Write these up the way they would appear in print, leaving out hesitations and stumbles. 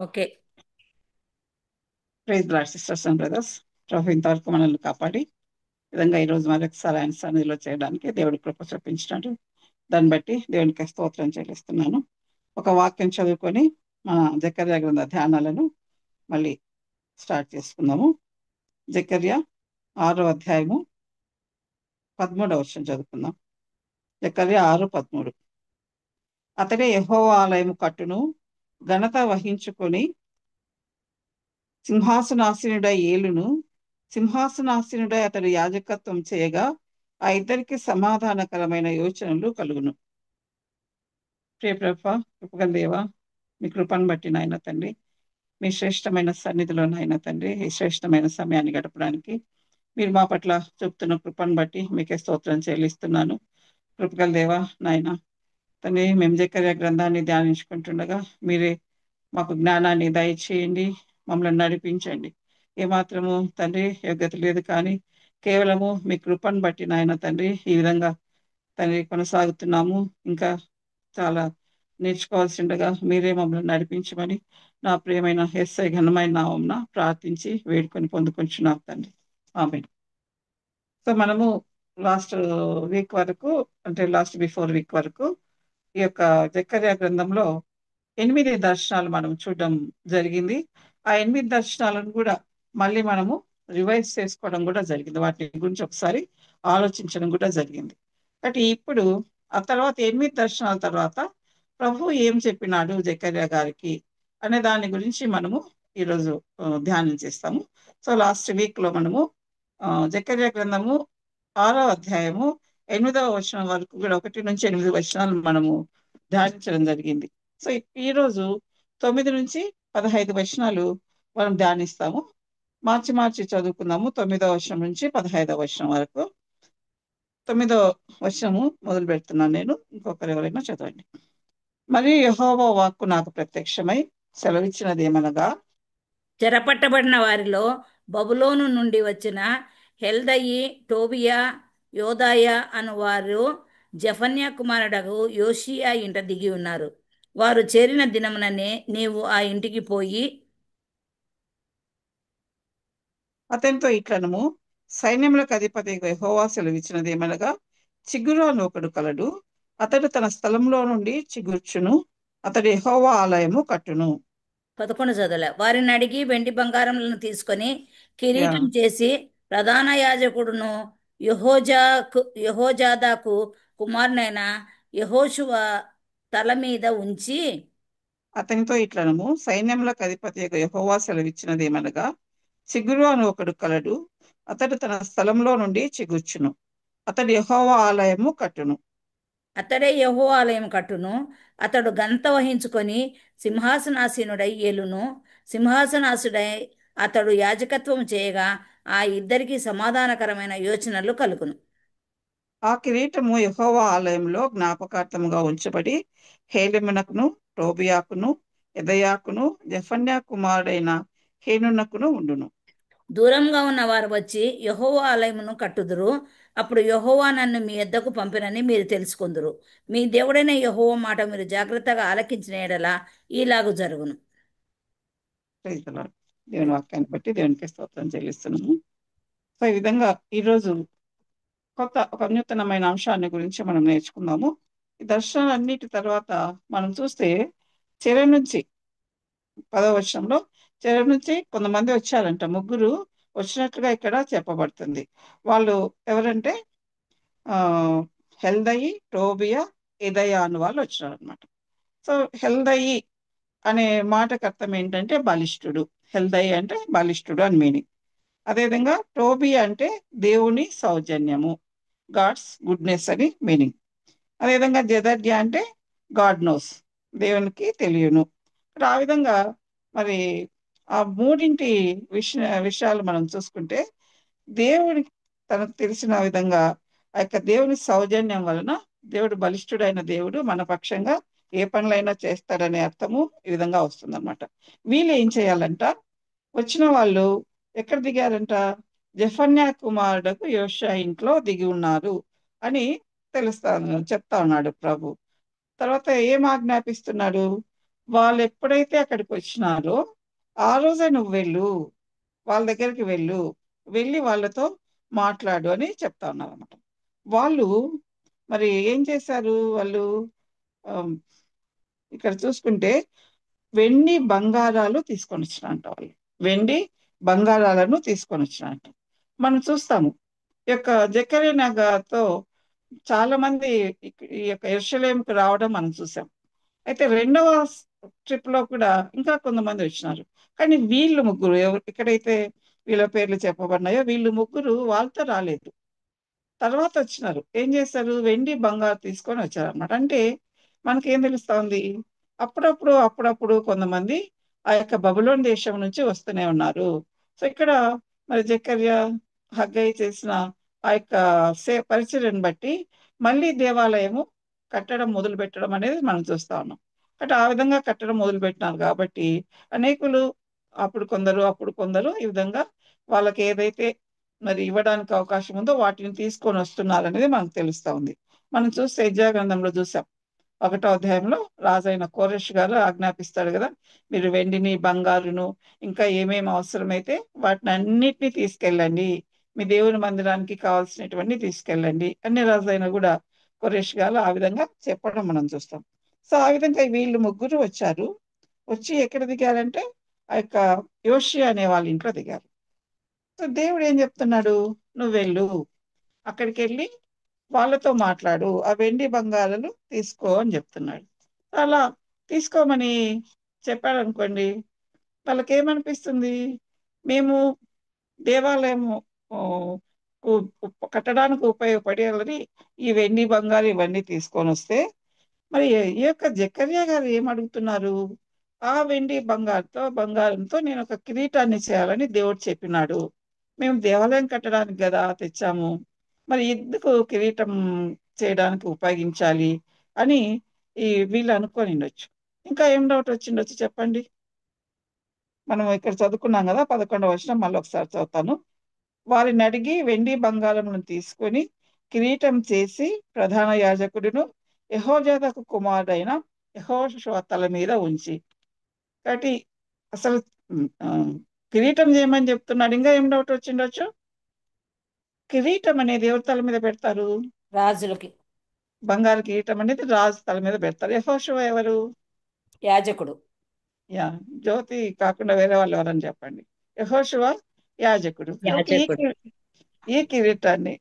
Okay. Praise Lord sisters and brothers. ప్రభు ఇంతవరకు మనల్ని కాపాడి విధంగా ఈరోజు మరొకసారి ఆయన సన్నిధిలో చేయడానికి దేవుడి కృప చూపించినాడు. దాన్ని బట్టి దేవునికి స్తోత్రం చెల్లిస్తున్నాను. ఒక వాక్యం చదువుకొని మన జకర్యా గ్రంథ ధ్యానాలను మళ్ళీ స్టార్ట్ చేసుకుందాము. జకర్యా 6వ అధ్యాయము 13వ వచనం చదువుకుందాం. జకర్యా 6:13. అతడే యెహోవా ఆలయము కట్టును, ఘనత వహించుకొని సింహాసనాసీనుడై ఏలును. సింహాసనాసీనుడై అతడు యాజకత్వం చేయగా ఆ ఇద్దరికి సమాధానకరమైన యోచనలు కలుగును. ప్రియప్రభ, కృపగల దేవా, మీ కృపను బట్టి నాయన తండ్రి, మీ శ్రేష్టమైన సన్నిధిలో నాయన తండ్రి, ఈ శ్రేష్టమైన సమయాన్ని గడపడానికి మీరు మా పట్ల చూపుతున్న కృపను బట్టి మీకే స్తోత్రం చెల్లిస్తున్నాను. కృపగల దేవా నాయన తండ్రి, మేము జకర్యా గ్రంథాన్ని ధ్యానించుకుంటుండగా మీరే మాకు జ్ఞానాన్ని దయచేయండి, మమ్మల్ని నడిపించండి. ఏమాత్రము తండ్రి యోగ్యత లేదు, కానీ కేవలము మీ కృపను బట్టి నాయన తండ్రి ఈ విధంగా తండ్రి కొనసాగుతున్నాము. ఇంకా చాలా నేర్చుకోవాల్సిండగా మీరే మమ్మల్ని నడిపించమని నా ప్రియమైన యేసయ్య ఘనమైన నామమున ప్రార్థించి వేడుకొని పొందుకొంచున్నాం తండ్రి. ఆమేన్. సో మనము లాస్ట్ వీక్ వరకు, అంటే లాస్ట్ బిఫోర్ వీక్ వరకు ఈ యొక్క జకర్యా గ్రంథంలో 8 దర్శనాలు మనం చూడడం జరిగింది. ఆ 8 దర్శనాలను కూడా మళ్ళీ మనము రివైజ్ చేసుకోవడం కూడా జరిగింది. వాటి గురించి ఒకసారి ఆలోచించడం కూడా జరిగింది. బట్ ఇప్పుడు ఆ తర్వాత 8 దర్శనాల తర్వాత ప్రభు ఏం చెప్పినాడు జకర్యా గారికి అనే దాని గురించి మనము ఈరోజు ధ్యానం చేస్తాము. సో లాస్ట్ వీక్ లో మనము జకర్యా గ్రంథము 6వ అధ్యాయము 8వ వచనం వరకు కూడా 1-8 వచనాలు మనము ధ్యానించడం జరిగింది. సో ఈ రోజు 9-15 వచనాలు మనం ధ్యానిస్తాము. మార్చి మార్చి చదువుకుందాము. 9వ వచనం నుంచి 15వ వచనం వరకు. 9వ వచనము మొదలు పెడుతున్నాను నేను. ఇంకొకరు ఎవరైనా చదవండి. మరియు యెహోవా వాక్కు నాకు ప్రత్యక్షమై సెలవిచ్చినది ఏమనగా, చెరపట్టబడిన వారిలో బబులోను నుండి వచ్చిన హెల్దయి, టోబియా, యోదాయ అను వారు జఫన్యా కుమారుడగు యోషియా ఇంట దిగి ఉన్నారు. వారు చేరిన దినముననే నీవు ఆ ఇంటికి పోయి అతనితో ఇట్లనము, సైన్యములకు అధిపతి యెహోవా సెలవిచ్చినది ఏమనగా, చిగురు అని ఒకడు కలడు, అతడు తన స్థలంలో నుండి చిగుర్చును, అతడు యెహోవా ఆలయము కట్టును. 11 చదవలే. వారిని అడిగి వెండి బంగారములను తీసుకొని యా కిరీటం చేసి ప్రధాన యాజకుడును యహోజాదాకు కుమారునైన యెహోషువ తల మీద ఉంచి అతనితో ఇట్లనము, సైన్యములకు అధిపతి యెహోవా సెలవిచ్చినది ఏమనగా, చిగురు అని ఒకడు కలడు, అతడు తన స్థలంలో నుండి చిగుర్చును, అతడు యెహోవా ఆలయము కట్టును. అతడే యెహోవా ఆలయం కట్టును. అతడు ఘనత వహించుకొని సింహాసనాసీనుడై ఏలును. సింహాసనాసుడై అతడు యాజకత్వం చేయగా ఆ ఇద్దరికి సమాధానకరమైన యోచనలు కలుగును. ఆ కిరీటము యెహోవా ఆలయంలో జ్ఞాపకార్థముగా ఉంచబడి హేలెమునకును, టోబియాకును, ఎదయాకును, జెఫన్యా కుమారుడైన హేనునకును ఉండును. దూరంగా ఉన్న వారు వచ్చి యెహోవా ఆలయమును కట్టుదురు. అప్పుడు యెహోవా నన్ను మీ యొద్దకు పంపినని మీరు తెలుసుకుందురు. మీ దేవుడైన యెహోవా మాట మీరు జాగ్రత్తగా ఆలకించిన ఎడల ఈలాగు జరుగును. Praise the lord. దేవుని వాక్యాన్ని బట్టి దేవునికి స్తోత్రం చెల్లిస్తున్నాము. సో ఈ విధంగా ఈరోజు ఒక నూతనమైన అంశాన్ని గురించి మనం నేర్చుకుందాము. ఈ దర్శనాలన్నిటి తర్వాత మనం చూస్తే చెర నుంచి 10వ వచనంలో చెర నుంచి కొంతమంది వచ్చారంట. ముగ్గురు వచ్చినట్లుగా ఇక్కడ చెప్పబడుతుంది. వాళ్ళు ఎవరంటే ఆ హెల్దయి, టోబియా, ఎదయా అను వాళ్ళు వచ్చారనమాట. సో హెల్దయి అనే మాటకు అర్థం ఏంటంటే బలిష్ఠుడు. హెల్దయి అంటే బలిష్ఠుడు అని మీనింగ్. అదేవిధంగా టోబియా అంటే దేవుని సౌజన్యము, గాడ్స్ గుడ్నెస్ అని మీనింగ్. అదేవిధంగా జెదర్య అంటే గాడ్ నోస్, దేవునికి తెలియను. ఆ విధంగా మరి ఆ మూడింటి విషయాలు మనం చూసుకుంటే దేవుడికి తనకు తెలిసిన విధంగా ఆ యొక్క దేవుని సౌజన్యం వలన దేవుడు బలిష్ఠుడైన దేవుడు మన పక్షంగా ఏ పనులైనా చేస్తాడనే అర్థము ఈ విధంగా వస్తుందన్నమాట. వీళ్ళు ఏం చేయాలంట, వచ్చిన వాళ్ళు ఎక్కడ దిగారంట, జెఫన్యా కుమారుడకు యోషియా ఇంట్లో దిగి ఉన్నారు అని చెప్తా ఉన్నాడు ప్రభు. తర్వాత ఏం ఆజ్ఞాపిస్తున్నాడు, వాళ్ళు ఎప్పుడైతే అక్కడికి వచ్చినారో ఆ రోజే నువ్వు వెళ్ళు, వాళ్ళ దగ్గరికి వెళ్ళు, వెళ్ళి వాళ్ళతో మాట్లాడు అని చెప్తా ఉన్నారు అనమాట. వాళ్ళు మరి ఏం చేశారు వాళ్ళు? ఆమ్, ఇక్కడ చూసుకుంటే వెండి బంగారాలు తీసుకొని వచ్చినంట వాళ్ళు. వెండి బంగారాలను తీసుకొని వచ్చినంట. మనం చూస్తాము ఈ యొక్క జకర్య నగర్తో చాలా మంది ఈ యొక్క యెరూషలేముకు రావడం మనం చూసాం. అయితే రెండవ ట్రిప్ లో కూడా ఇంకా కొంతమంది వచ్చినారు. కానీ వీళ్ళు ముగ్గురు ఎక్కడైతే వీళ్ళ పేర్లు చెప్పబడినాయో వీళ్ళు ముగ్గురు వాళ్ళతో రాలేదు. తర్వాత వచ్చినారు. ఏం చేశారు? వెండి బంగారు తీసుకొని వచ్చారు అనమాట. అంటే మనకేం తెలుస్తా ఉంది? అప్పుడప్పుడు కొంతమంది ఆ యొక్క బబులోన్ దేశం నుంచి వస్తూనే ఉన్నారు. సో ఇక్కడ మరి జకర్య హగ్గయి చేసిన ఆ యొక్క పరిచర్యను బట్టి మళ్ళీ దేవాలయము కట్టడం మొదలు పెట్టడం అనేది మనం చూస్తా ఉన్నాం. అంటే ఆ విధంగా కట్టడం మొదలు పెట్టినారు కాబట్టి అనేకులు అప్పుడు కొందరు ఈ విధంగా వాళ్ళకి ఏదైతే మరి ఇవ్వడానికి అవకాశం ఉందో వాటిని తీసుకొని వస్తున్నారు అనేది మనకు తెలుస్తా ఉంది. మనం చూస్తే యెజ్జయా గ్రంథంలో చూసాం. 1వ అధ్యాయంలో రాజైన కోరెష్ గారు ఆజ్ఞాపిస్తాడు కదా, మీరు వెండిని బంగారును ఇంకా ఏమేమి అవసరమైతే వాటిని అన్నిటినీ తీసుకెళ్ళండి, మీ దేవుని మందిరానికి కావాల్సినటువంటి తీసుకెళ్ళండి అన్ని రాజైన కూడా కోరెష్ గారు ఆ విధంగా చెప్పడం మనం చూస్తాం. సో ఆ విధంగా వీళ్ళు ముగ్గురు వచ్చారు. వచ్చి ఎక్కడ దిగారంటే ఆ యొక్క యోషియా అనే వాళ్ళ ఇంట్లో దిగారు. సో దేవుడు ఏం చెప్తున్నాడు? నువ్వు వెళ్ళు, అక్కడికి వెళ్ళి వాళ్ళతో మాట్లాడు, ఆ వెండి బంగారాలు తీసుకో అని చెప్తున్నాడు. అలా తీసుకోమని చెప్పాడు అనుకోండి, వాళ్ళకి ఏమనిపిస్తుంది? మేము దేవాలయము ఆ, కట్టడానికి ఉపయోగపడేది ఈ వెండి బంగారు ఇవన్నీ తీసుకొని వస్తే మరి ఈ యొక్క జకర్యా గారు ఏం అడుగుతున్నారు? ఆ వెండి బంగారంతో నేను ఒక కిరీటాన్ని చేయాలని దేవుడు చెప్పినాడు. మేము దేవాలయం కట్టడానికి కదా తెచ్చాము, మరి ఎందుకు కిరీటం చేయడానికి ఉపయోగించాలి అని వీళ్ళు అనుకొని ఉండొచ్చు. ఇంకా ఏం డౌట్ వచ్చిండొచ్చు చెప్పండి. మనం ఇక్కడ చదువుకున్నాం కదా, 11వ వచనం మళ్ళీ ఒకసారి చదువుతాను. వారిని అడిగి వెండి బంగారములను తీసుకొని కిరీటం చేసి ప్రధాన యాజకుడును యెహోజాదాకు కుమారుడైన యెహోషువ తల మీద ఉంచి. కాబట్టి అసలు ఆ, కిరీటం చేయమని చెప్తున్నాడు. ఇంకా ఏం డౌట్ వచ్చిండొచ్చు? కిరీటం అనేది ఎవరి తల మీద పెడతారు? రాజులకి. బంగారు కిరీటం అనేది రాజు తల మీద పెడతారు. యెహోషువ ఎవరు? యాజకుడు. యా, జ్యోతి కాకుండా వేరే వాళ్ళు ఎవరని చెప్పండి. యెహోషువ యాజకుడు. కాబట్టి యాజకుడు. ఈ కిరీటాన్ని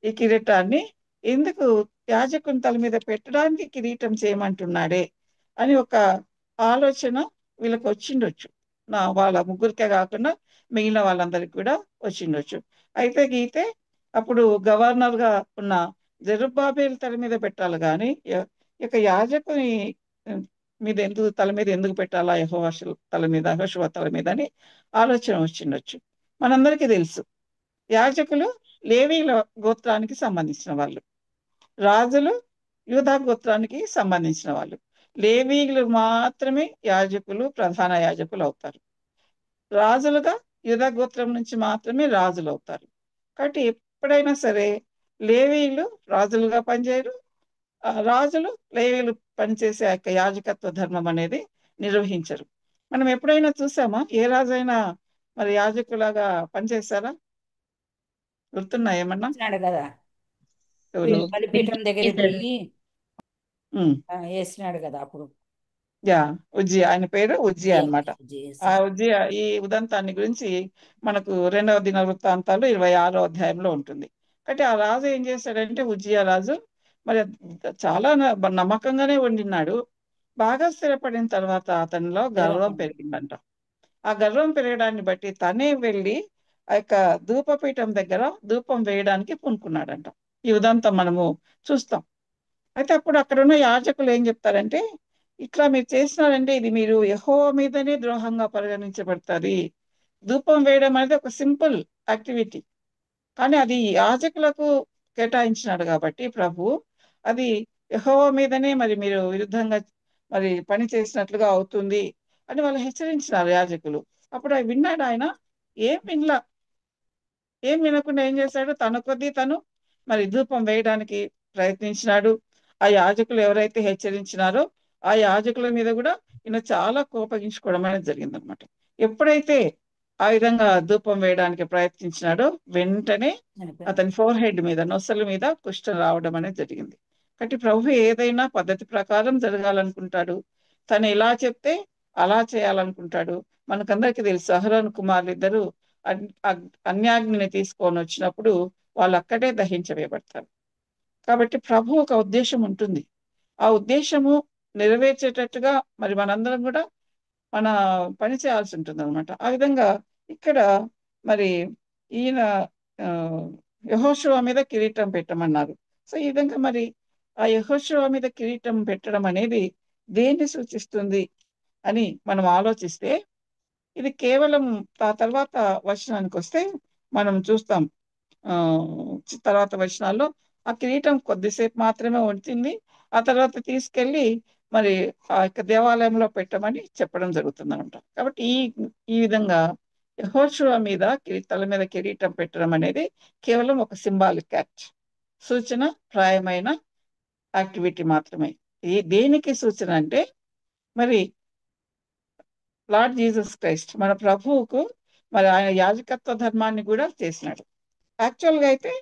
ఈ కిరీటాన్ని ఎందుకు యాజకుని తల మీద పెట్టడానికి కిరీటం చేయమంటున్నాడే అని ఒక ఆలోచన వీళ్ళకి వచ్చిండొచ్చు. వాళ్ళ ముగ్గురికే కాకుండా మిగిలిన వాళ్ళందరికీ కూడా వచ్చిండొచ్చు. అయితే గీతే అప్పుడు గవర్నర్ గా ఉన్న జెరుబ్బాబేల్ తల మీద పెట్టాలి కానీ ఇక యాజకుని ఉమ్, తల మీద ఎందుకు పెట్టాలా యెహోషువ తల మీద అని ఆలోచన వచ్చిండొచ్చు. మనందరికీ తెలుసు యాజకులు లేవీల గోత్రానికి సంబంధించిన వాళ్ళు, రాజులు యూదా గోత్రానికి సంబంధించిన వాళ్ళు. లేవీయులు మాత్రమే యాజకులు, ప్రధాన యాజకులు అవుతారు. రాజులుగా యూదా గోత్రం నుంచి మాత్రమే రాజులు అవుతారు. కాబట్టి ఎప్పుడైనా సరే లేవీయులు రాజులుగా పనిచేయరు, రాజులు లేవీయులు పనిచేసే ఆ యొక్క యాజకత్వ ధర్మం అనేది నిర్వహించరు. మనం ఎప్పుడైనా చూసామా ఏ రాజైనా మరి యాజకులాగా పనిచేస్తారా? గుర్తున్నాయి ఏమన్నా? చేసినాడు కదా, ఎవరు? బలిపీఠం దగ్గరికి పోయి ఉమ్, వేసినాడు కదా అప్పుడు. యా, ఉజ్జియా. ఆయన పేరు ఉజ్జియా ఉజ్జియా. అన్నమాట. ఉజ్జియా ఆ వేసినాడు. ఉజ్జియా ఈ ఉదంతాన్ని గురించి మనకు 2వ దినవృత్తాంతాలు 26వ అధ్యాయంలో ఉంటుంది. కాబట్టి ఆ రాజు ఏం చేశాడంటే ఉజ్జియా రాజు మరి చాలా నమ్మకంగానే వండినాడు. బాగా స్థిరపడిన తర్వాత అతనిలో గర్వం గర్వపడ్డాడు. పెరిగిందంట. ఆ గర్వం పెరగడాన్ని బట్టి తనే వెళ్ళి ఆ యొక్క ధూపపీఠం దగ్గర ధూపం వేయడానికి పూనుకున్నాడంట. ఈ ఉదంతం మనము చూస్తాం. అయితే అప్పుడు అక్కడ ఉన్న యాజకులు ఏం చెప్తారంటే, ఇట్లా మీరు చేసినారంటే ఇది మీరు యెహోవా మీదనే ద్రోహంగా పరిగణించబడుతుంది. ధూపం వేయడం అనేది ఒక సింపుల్ యాక్టివిటీ, కానీ అది యాజకులకు కేటాయించినాడు కాబట్టి ప్రభు, అది యెహోవా మీదనే మరి మీరు విరుద్ధంగా మరి పని చేసినట్లుగా అవుతుంది అని వాళ్ళు హెచ్చరించినారు యాజకులు. అప్పుడు అవి విన్నాడు ఆయన. ఏం వినలా. ఏం వినకుండా ఏం చేశాడు? తన కొద్దీ తను మరి ధూపం వేయడానికి ప్రయత్నించినాడు. ఆ యాజకులు ఎవరైతే హెచ్చరించినారో ఆ యాజకుల మీద కూడా ఈయన చాలా కోపగించుకోవడం అనేది జరిగిందనమాట. ఎప్పుడైతే ఆ విధంగా ధూపం వేయడానికి ప్రయత్నించినాడో వెంటనే చనిపోయాడు. అతని ఫోర్ హెడ్ మీద, నొసలు మీద కుష్ఠం రావడం అనేది జరిగింది. కాబట్టి ప్రభు ఏదైనా పద్ధతి ప్రకారం జరగాలనుకుంటాడు. తను ఎలా చెప్తే అలా చేయాలనుకుంటాడు. మనకందరికీ తెలుసు, అహరోను కుమారులు ఇద్దరు అన్యాగ్నిని తీసుకొని వచ్చినప్పుడు వాళ్ళు అక్కడే దహించవేయబడతారు. కాబట్టి ప్రభు ఒక ఉద్దేశం ఉంటుంది. ఆ ఉద్దేశము నెరవేర్చేటట్టుగా మరి మనందరం కూడా మన పని చేయాల్సి ఉంటుంది అనమాట. ఆ విధంగా ఇక్కడ మరి ఈయన ఆ, యెహోషువ మీద కిరీటం పెట్టమన్నారు. సో ఈ విధంగా మరి ఆ యెహోషువ మీద కిరీటం పెట్టడం అనేది దేన్ని సూచిస్తుంది అని మనం ఆలోచిస్తే, ఇది కేవలం ఆ తర్వాత వచనానికి వస్తే మనం చూస్తాం. ఆ తర్వాత వచనాల్లో ఆ కిరీటం కొద్దిసేపు మాత్రమే ఉంటుంది. ఆ తర్వాత తీసుకెళ్ళి మరి ఆ యొక్క దేవాలయంలో పెట్టమని చెప్పడం జరుగుతుంది అనమాట. కాబట్టి ఈ ఈ విధంగా యెహోషువ మీద తల మీద కిరీటం పెట్టడం అనేది కేవలం ఒక సింబాలిక్ యాక్ట్, సూచన ప్రాయమైన యాక్టివిటీ మాత్రమే. ఈ దేనికి సూచన అంటే మరి లార్డ్ జీసస్ క్రైస్ట్ మన ప్రభువుకు మరి ఆయన యాజకత్వ ధర్మాన్ని కూడా చేసినాడు. యాక్చువల్గా అయితే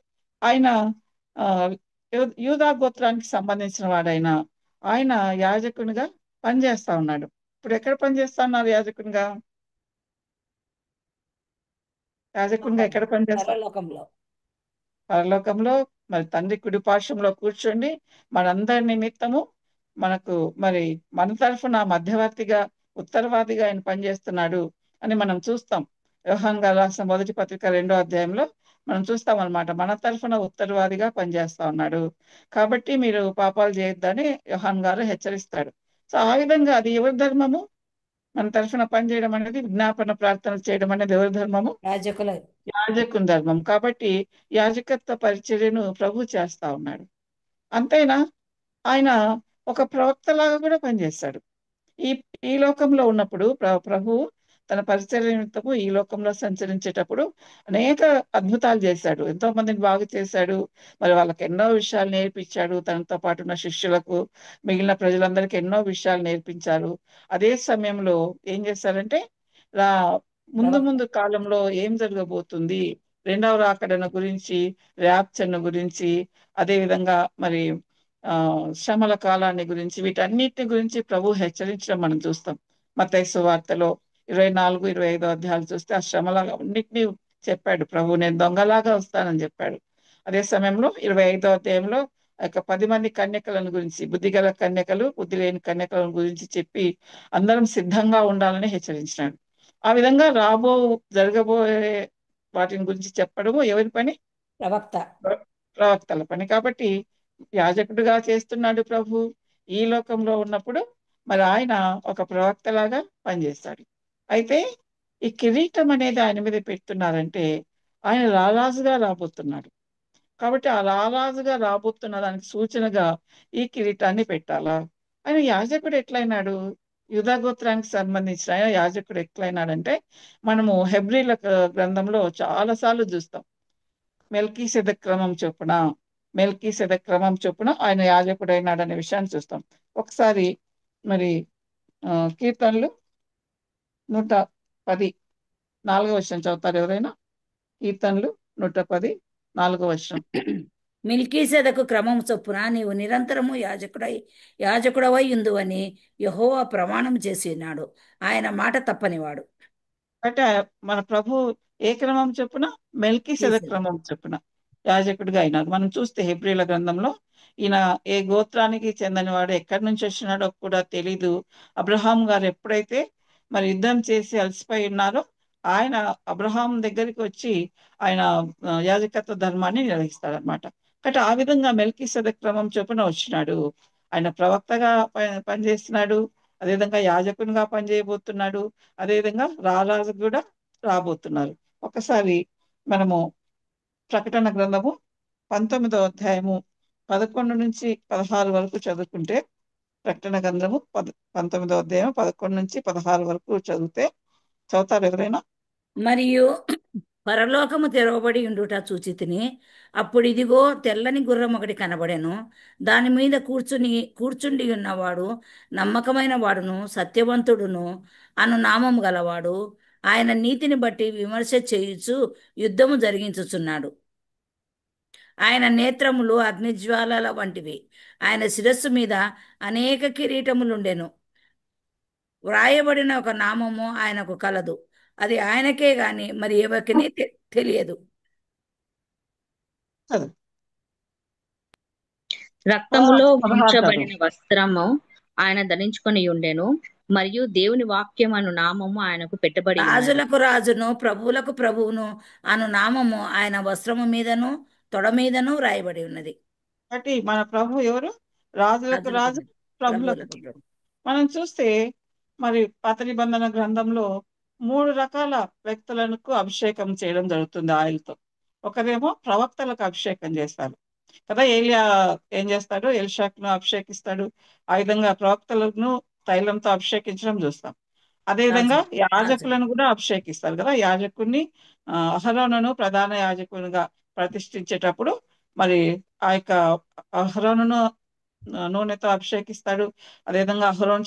ఆయన ఆ, యూదా గోత్రానికి సంబంధించిన వాడైన ఆయన యాజకునిగా పనిచేస్తా ఉన్నాడు. ఇప్పుడు ఎక్కడ పనిచేస్తా ఉన్నారు యాజకునిగా? యాజకునిగా ఎక్కడ పనిచేస్తా? పరలోకంలో. పరలోకంలో మరి తండ్రి కుడి పార్శ్వంలో కూర్చోండి మనందరి నిమిత్తము మనకు మరి మన తరఫున మధ్యవర్తిగా, ఉత్తరవాదిగా ఆయన పనిచేస్తున్నాడు అని మనం చూస్తాం. యోహాను గారు రాసిన మొదటి పత్రిక 2వ అధ్యాయంలో మనం చూస్తాం అన్నమాట. మన తరఫున ఉత్తరవాదిగా పనిచేస్తా ఉన్నాడు. కాబట్టి మీరు పాపాలు చేయొద్దని యోహాను గారు హెచ్చరిస్తాడు. సో ఆ విధంగా అది ఎవరి ధర్మము? మన తరఫున పనిచేయడం అనేది, విజ్ఞాపన ప్రార్థనలు చేయడం అనేది ఎవరి ధర్మము? యాజకుల. యాజకుని ధర్మం. కాబట్టి యాజకత్వ పరిచర్యను ప్రభు చేస్తా ఉన్నాడు. అంతేనా, ఆయన ఒక ప్రవక్తలాగా కూడా పనిచేస్తాడు. ఈ ఈ లోకంలో ఉన్నప్పుడు ప్రభు తన పరిచర్య నిమిత్తము ఈ లోకంలో సంచరించేటప్పుడు అనేక అద్భుతాలు చేశాడు. ఎంతో మందిని బాగు చేశాడు. మరి వాళ్ళకి ఎన్నో విషయాలు నేర్పించాడు. తనతో పాటు ఉన్న శిష్యులకు, మిగిలిన ప్రజలందరికీ ఎన్నో విషయాలు నేర్పించారు. అదే సమయంలో ఏం చేశారంటే, రా ముందు ప్రవక్త. ముందు కాలంలో ఏం జరగబోతుంది, రెండవ రాకడన గురించి, ర్యాప్చర్ను గురించి, అదే విధంగా మరి శ్రమల కాలాన్ని గురించి, వీటన్నిటిని గురించి ప్రభు హెచ్చరించడం మనం చూస్తాం. మత్తయి సువార్తలో 24, 25 అధ్యాయాలు చూస్తే ఆ శ్రమల అన్నిటినీ చెప్పాడు ప్రభు. నేను దొంగలాగా వస్తానని చెప్పాడు. అదే సమయంలో 25వ అధ్యాయంలో ఆ యొక్క 10 మంది కన్యకలను గురించి, బుద్ధిగల కన్యకలు, బుద్ధి లేని కన్యకలను గురించి చెప్పి అందరం సిద్ధంగా ఉండాలని హెచ్చరించినాడు. ఆ విధంగా జరగబోయే వాటిని గురించి చెప్పడము ఎవరి పని? ప్రవక్త. ప్రవక్తల పని. కాబట్టి యాజకుడిగా చేస్తున్నాడు ప్రభు. ఈ లోకంలో ఉన్నప్పుడు మరి ఆయన ఒక ప్రవక్తలాగా పనిచేస్తాడు. అయితే ఈ కిరీటం అనేది ఆయన మీద పెడుతున్నారంటే ఆయన రారాజుగా రాబోతున్నాడు. కాబట్టి ఆ రారాజుగా రాబోతున్న దానికి సూచనగా ఈ కిరీటాన్ని పెట్టాలా? ఆయన యాజకుడు ఎట్లయినాడు? యూదా గోత్రానికి సంబంధించిన ఆయన యాజకుడు ఎట్లయినాడంటే, మనము హెబ్రీల గ్రంథంలో చాలా సార్లు చూస్తాం. మెల్కీసెదెక్ క్రమం చొప్పున ఆయన యాజకుడైనాడనే విషయాన్ని చూస్తాం. ఒకసారి మరి కీర్తనలు 110 4వ వచనం చదువుతారు ఎవరైనా? కీర్తనలు 110 4వ వచనం. మిల్కీసెదకు క్రమం చొప్పున నీవు నిరంతరము యాజకుడవై ఉందువని యెహోవా ప్రమాణం చేసి ఉన్నాడు. ఆయన మాట తప్పనివాడు. అంటే మన ప్రభు ఏ క్రమం చొప్పున? మెల్కీసెదెక్ కీసెదెకు. క్రమం చొప్పున యాజకుడిగా అయినాడు. మనం చూస్తే హెబ్రీల గ్రంథంలో ఈయన ఏ గోత్రానికి చెందినవాడు, ఎక్కడి నుంచి వచ్చినాడో కూడా తెలీదు. అబ్రహాం గారు ఎప్పుడైతే మరి యుద్ధం చేసి అలసిపోయి ఉన్నారో ఆయన అబ్రహాం దగ్గరికి వచ్చి ఆయన యాజకత్వ ధర్మాన్ని నిర్వహిస్తాడనమాట. కాబట్టి ఆ విధంగా మెల్కీసెదెక్ క్రమం చొప్పున వచ్చినాడు. ఆయన ప్రవక్తగా పనిచేస్తున్నాడు. అదేవిధంగా యాజకునిగా పనిచేయబోతున్నాడు. అదేవిధంగా రారాజు కూడా రాబోతున్నారు. ఒకసారి మనము ప్రకటన గ్రంథము 19వ అధ్యాయము 11 నుంచి 16 వరకు చదువుకుంటే, ప్రకటన గ్రంథము 19వ అధ్యాయం 11 నుంచి 16 వరకు చదివితే, చదువుతారు ఎవరైనా? మరియు పరలోకము తెరవబడి ఉండుట చూచితిని. అప్పుడు ఇదిగో తెల్లని గుర్రం ఒకటి కనబడెను. దాని మీద కూర్చుండి ఉన్నవాడు నమ్మకమైన వాడును సత్యవంతుడును అను నామము గలవాడు. ఆయన నీతిని బట్టి విమర్శ చేయుచు యుద్ధము జరిగించుచున్నాడు. ఆయన నేత్రములు అగ్నిజ్వాలల వంటివి. ఆయన శిరస్సు మీద అనేక కిరీటములుండెను. వ్రాయబడిన ఒక నామము ఆయనకు కలదు. అది ఆయనకే గాని మరి ఎవరికీ తెలియదు. చదువు. రక్తములో 16 చదువు. ముంచబడిన వస్త్రము ఆయన ధరించుకొని ఉండెను, మరియు దేవుని వాక్యం అను నామము ఆయనకు పెట్టబడి ఉన్నది. రాజులకు రాజును ప్రభువులకు ప్రభువును అను నామము ఆయన వస్త్రము మీదను తొడ మీదను రాయబడి ఉన్నది. కాబట్టి మన ప్రభు ఎవరు? రాజులకు రాజు, ప్రభులకు ప్రభు. మనం చూస్తే మరి పాత నిబంధన గ్రంథంలో 3 రకాల వ్యక్తులకు అభిషేకం చేయడం జరుగుతుంది ఆయిల్తో. ఒకరేమో ప్రవక్తలకు అభిషేకం చేస్తారు కదా. ఏలియా ఏం చేస్తాడు? ఎల్షాకును అభిషేకిస్తాడు. ఆ విధంగా ప్రవక్తలను తైలంతో అభిషేకించడం చూస్తాం. అదేవిధంగా యాజకులను కూడా అభిషేకిస్తారు కదా. యాజకుడిని అహరోనును ప్రధాన యాజకునిగా ప్రతిష్ఠించేటప్పుడు మరి ఆ యొక్క అహరోనును నూనెతో అభిషేకిస్తాడు. అదేవిధంగా అహరోను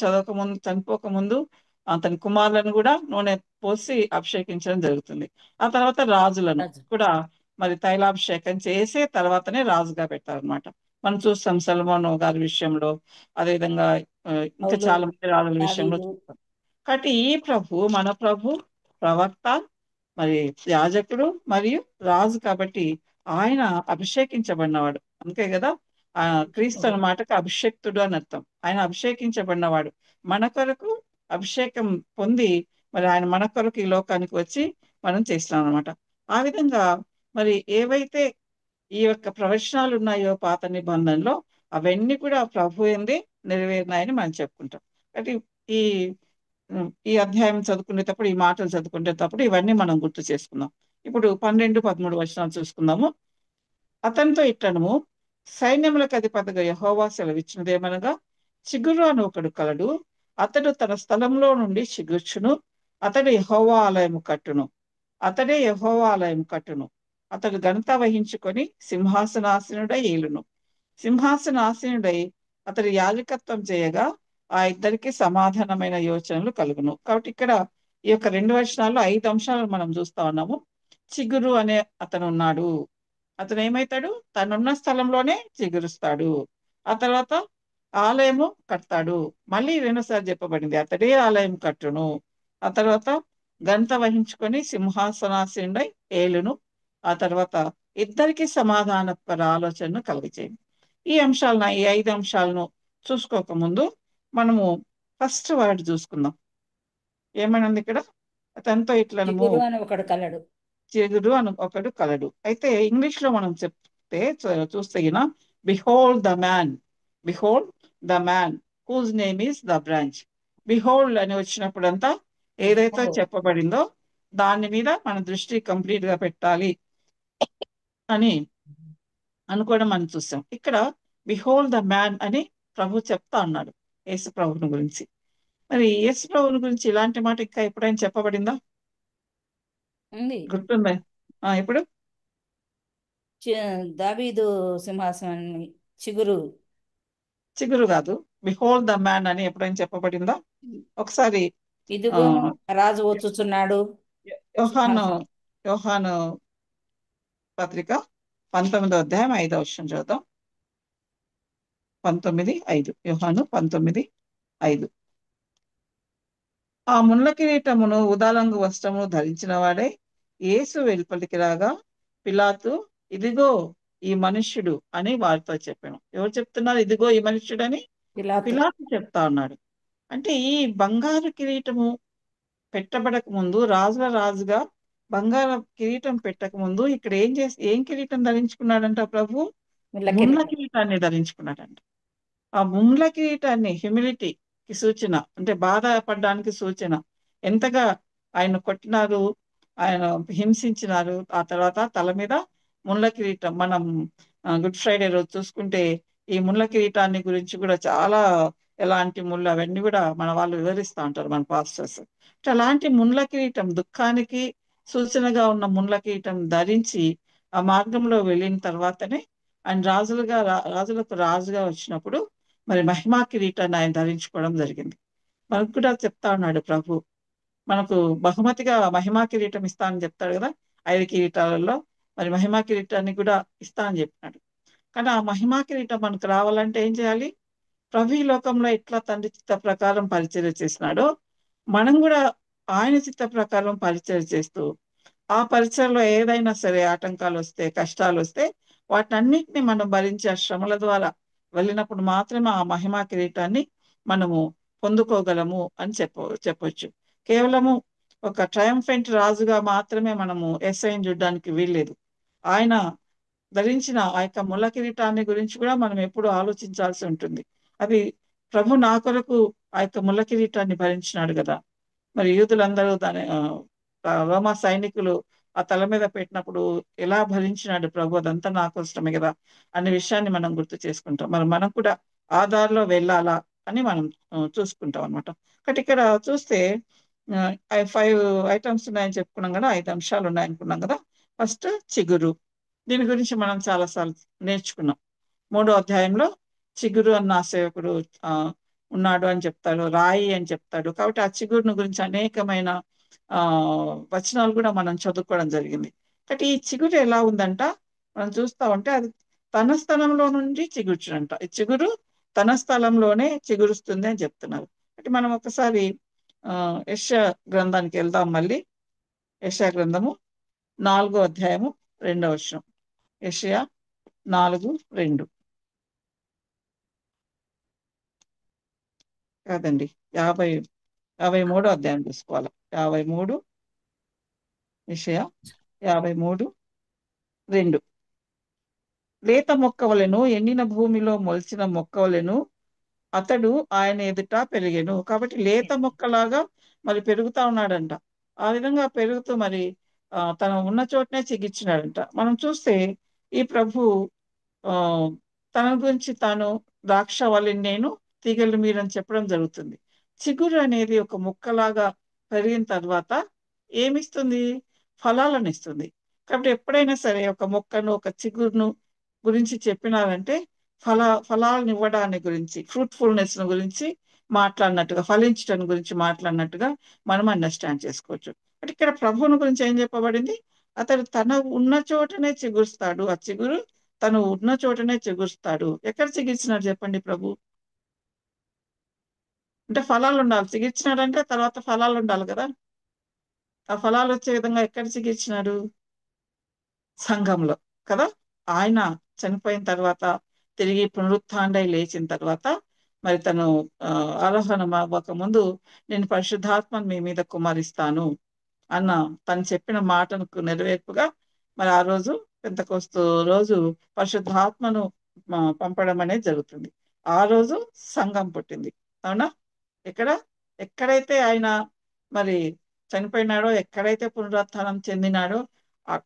చనిపోక ముందు అతని కుమారులను కూడా నూనె పోసి అభిషేకించడం జరుగుతుంది. ఆ తర్వాత రాజులను కూడా మరి తైలాభిషేకం చేసే తర్వాతనే రాజుగా పెట్టారనమాట. మనం చూస్తాం సొలొమోను గారి విషయంలో, అదేవిధంగా ఇంకా చాలా మంది రాజుల విషయంలో చూస్తాం. కాబట్టి ఈ ప్రభు మన ప్రభు ప్రవక్త, మరి యాజకుడు మరియు రాజు. కాబట్టి ఆయన అభిషేకించబడినవాడు. అంతే కదా. క్రీస్తు అన్న మాటకు అభిషేక్తుడు అని అర్థం. ఆయన అభిషేకించబడినవాడు. మన కొరకు అభిషేకం పొంది మరి ఆయన మన కొరకు ఈ లోకానికి వచ్చి మనం చేస్తున్నాం అనమాట. ఆ విధంగా మరి ఏవైతే ఈ యొక్క ప్రవచనాలు ఉన్నాయో పాత నిబంధనలో, అవన్నీ కూడా ప్రభు ఏంది నెరవేరినాయని మనం చెప్పుకుంటాం. కాబట్టి ఈ ఈ అధ్యాయం చదువుకునేటప్పుడు, ఈ మాటలు చదువుకునేటప్పుడు ఇవన్నీ మనం గుర్తు చేసుకుందాం. ఇప్పుడు 12, 13 వచనాలు చూసుకుందాము. అతనితో ఇట్లనము, సైన్యములకు అధిపతిగా యెహోవా సెలవిచ్చినదేమనగా, చిగురు అని ఒకడు కలడు. అతడు తన స్థలంలో నుండి చిగుర్చును. అతడు యెహోవా ఆలయము కట్టును. అతడే యెహోవా ఆలయం కట్టును. అతడు ఘనత వహించుకొని సింహాసనాసీనుడై ఏలును. సింహాసనాసీనుడై అతడు యాజకత్వం చేయగా ఆ ఇద్దరికి సమాధానమైన యోచనలు కలుగును. కాబట్టి ఇక్కడ ఈ యొక్క 2 వచనాల్లో 5 అంశాలను మనం చూస్తా ఉన్నాము. చిగురు అనే అతను ఉన్నాడు. అతను ఏమవుతాడు? తనున్న స్థలంలోనే చిగురుస్తాడు. ఆ తర్వాత ఆలయము కడతాడు. మళ్ళీ 2సారి చెప్పబడింది, అతడే ఆలయం కట్టును. ఆ తర్వాత ఘనత వహించుకొని సింహాసనాసీనుడై ఏలును. ఆ తర్వాత ఇద్దరికి సమాధానపర ఆలోచనను కలిగజేయండి. ఈ అంశాలను, ఈ 5 అంశాలను చూసుకోకముందు మనము ఫస్ట్ వర్డ్ చూసుకుందాం. ఏమనంది ఇక్కడ? అతనితో ఇట్లనము, ఒకడు కలడు. చిగురు అని ఒకడు కలడు. అయితే ఇంగ్లీష్ లో మనం చెప్తే చూస్తే behold the man, behold the man whose name is the branch. Behold అని వచ్చినప్పుడంతా ఏదైతే చెప్పబడిందో దాని మీద మన దృష్టి కంప్లీట్ గా పెట్టాలి అని అనుకోవడం మనం చూస్తాం. ఇక్కడ బిహోల్డ్ ద మ్యాన్ అని ప్రభు చెప్తా ఉన్నాడు యేసు ప్రభుని గురించి. మరి యేసు ప్రభుని గురించి ఇలాంటి మాట ఇంకా ఎప్పుడైనా చెప్పబడిందా? గుర్తుందా? ఇప్పుడు దావీదు సింహాసనాన్ని చిగురు కాదు, బిహోల్డ్ ద మ్యాన్ అని ఎప్పుడైనా చెప్పబడిందా? ఒకసారి ఇదిగో రాజు వచ్చుచున్నాడు. యోహాను పత్రిక 19వ అధ్యాయం 5వ వచనం చూద్దాం. 19:5. యోహాను 19:5. ఆ ముళ్ళ కిరీటమును ఉదాలంగు వస్త్రమును ధరించిన వాడే యేసు వెలుపలికి రాగా పిలాతు, ఇదిగో ఈ మనుష్యుడు అని వారితో చెప్పాను. ఎవరు చెప్తున్నారు ఇదిగో ఈ మనుష్యుడు అని? పిలాతు చెప్తా ఉన్నాడు. అంటే ఈ బంగారు కిరీటము పెట్టబడక ముందు, రాజుల రాజుగా బంగారు కిరీటం పెట్టక ముందు ఇక్కడ ఏం కిరీటం ధరించుకున్నాడంట ప్రభు? ముళ్ళ కిరీటాన్ని ధరించుకున్నాడంట. ఆ ముళ్ళ కిరీటాన్ని హ్యూమిలిటీకి సూచన, అంటే బాధపడడానికి సూచన. ఎంతగా ఆయన కొట్టినారు, ఆయన హింసించినారు. ఆ తర్వాత తల మీద ముళ్ళ కిరీటం. మనం గుడ్ ఫ్రైడే రోజు చూసుకుంటే ఈ ముళ్ళ కిరీటాన్ని గురించి కూడా చాలా, ఎలాంటి ముళ్ళు అవన్నీ కూడా మన వాళ్ళు వివరిస్తూ ఉంటారు, మన పాస్టర్స్. అలాంటి ముళ్ళ కిరీటం దుఃఖానికి సూచనగా ఉన్న ముండ్ల కిరీటం ధరించి ఆ మార్గంలో వెళ్ళిన తర్వాతనే ఆయన రాజులకు రాజుగా వచ్చినప్పుడు మరి మహిమా కిరీటాన్ని ఆయన ధరించుకోవడం జరిగింది. మనకు కూడా చెప్తా ఉన్నాడు ప్రభు, మనకు బహుమతిగా మహిమా కిరీటం ఇస్తా అని చెప్తాడు కదా, 5 కిరీటాలలో మరి మహిమా కిరీటాన్ని కూడా ఇస్తా అని చెప్పినాడు. కానీ ఆ మహిమా కిరీటం మనకు రావాలంటే ఏం చేయాలి? ప్రభు ఈ లోకంలో ఎట్లా తండ్రి చిత్త ప్రకారం పరిచర్య చేసినాడో మనం కూడా ఆయన చిత్త ప్రకారం పరిచర్య చేస్తూ, ఆ పరిచయలో ఏదైనా సరే ఆటంకాలు వస్తే, కష్టాలు వస్తే వాటన్నిటిని మనం భరించి ఆ శ్రమల ద్వారా వెళ్ళినప్పుడు మాత్రమే ఆ మహిమా కిరీటాన్ని మనము పొందుకోగలము అని చెప్పొచ్చు. కేవలము ఒక ట్రయంఫెంట్ రాజుగా మాత్రమే మనము ఎస్ఐని చూడడానికి వీల్లేదు. ఆయన ధరించిన ఆ యొక్క ముళ్ళ కిరీటాన్ని గురించి కూడా మనం ఎప్పుడు ఆలోచించాల్సి ఉంటుంది. అది ప్రభు నా కొరకు ఆ యొక్క ముళ్ళ కిరీటాన్ని భరించినాడు కదా, మరి యూదులందరూ దాని రోమా సైనికులు ఆ తల మీద పెట్టినప్పుడు ఎలా భరించినాడు ప్రభు, అదంతా నా కోసమే కదా అనే విషయాన్ని మనం గుర్తు చేసుకుంటాం. మరి మనం కూడా ఆ దారిలో వెళ్ళాలా అని మనం చూసుకుంటాం అనమాట. కాబట్టి ఇక్కడ చూస్తే 5 ఐటమ్స్ ఉన్నాయని చెప్పుకున్నాం కదా, 5 అంశాలు ఉన్నాయనుకున్నాం కదా. ఫస్ట్ చిగురు, దీని గురించి మనం చాలాసార్లు నేర్చుకున్నాం. 3వ అధ్యాయంలో చిగురు అన్న సేవకుడు ఆ ఉన్నాడు అని చెప్తాడు, రాయి అని చెప్తాడు. కాబట్టి ఆ చిగురును గురించి అనేకమైన ఆ వచనాలు కూడా మనం చదువుకోవడం జరిగింది. కాబట్టి ఈ చిగురు ఎలా ఉందంట మనం చూస్తా ఉంటే, అది తన స్థలంలో నుండి చిగుర్చునంట. ఈ చిగురు తన స్థలంలోనే చిగురుస్తుంది అని చెప్తున్నారు. అంటే మనం ఒకసారి యెషయా గ్రంథానికి వెళ్దాం. మళ్ళీ యెషయా గ్రంథము 4వ అధ్యాయము 2వ వచనం. యెషయా 4:2 కాదండి, 53వ అధ్యాయం చూసుకోవాలి. 53, యెషయా 53:2. లేత మొక్కవలెను, ఎండిన భూమిలో మొలిచిన మొక్కవలెను అతడు ఆయన ఎదుట పెరిగెను. కాబట్టి లేత మొక్కలాగా మరి పెరుగుతా ఉన్నాడంట. ఆ విధంగా పెరుగుతూ మరి తన ఉన్న చోటనే చిగిర్చినాడంట. మనం చూస్తే ఈ ప్రభు ఆ తన గురించి తాను ద్రాక్షవల్లిని నేను, తీగలు మీరని చెప్పడం జరుగుతుంది. చిగురు అనేది ఒక మొక్కలాగా పెరిగిన తర్వాత ఏమిస్తుంది? ఫలాలను ఇస్తుంది. కాబట్టి ఎప్పుడైనా సరే ఒక మొక్కను, ఒక చిగురును గురించి చెప్పినారంటే ఫలాలను ఇవ్వడాన్ని గురించి, ఫ్రూట్ఫుల్నెస్ గురించి మాట్లాడినట్టుగా, ఫలించడం గురించి మాట్లాడినట్టుగా మనం అండర్స్టాండ్ చేసుకోవచ్చు. అంటే ఇక్కడ ప్రభువుని గురించి ఏం చెప్పబడింది? అతడు తన ఉన్న చోటనే చిగురుస్తాడు. ఆ చిగురు తను ఉన్న చోటనే చిగురుస్తాడు. ఎక్కడ చిగిర్చినాడు చెప్పండి ప్రభు? అంటే ఫలాలు ఉండాలి. చిగిర్చినాడంటే తర్వాత ఫలాలు ఉండాలి కదా. ఆ ఫలాలు వచ్చే విధంగా ఎక్కడ చిగిర్చినాడు? సంఘంలో కదా. ఆయన చనిపోయిన తర్వాత, తిరిగి పునరుత్థాండై లేచిన తర్వాత మరి తను ఆరోహణ అవ్వక ముందు, నేను పరిశుద్ధాత్మను మీ మీద కుమ్మరిస్తాను అన్న తను చెప్పిన మాటకు నెరవేర్పుగా మరి ఆ రోజు పెంతెకోస్తు రోజు పరిశుద్ధాత్మను పంపడం అనేది జరుగుతుంది. ఆ రోజు సంఘం పుట్టింది. అవునా? ఎక్కడైతే ఆయన మరి చనిపోయినాడో, ఎక్కడైతే పునరుత్థానం చెందినాడో,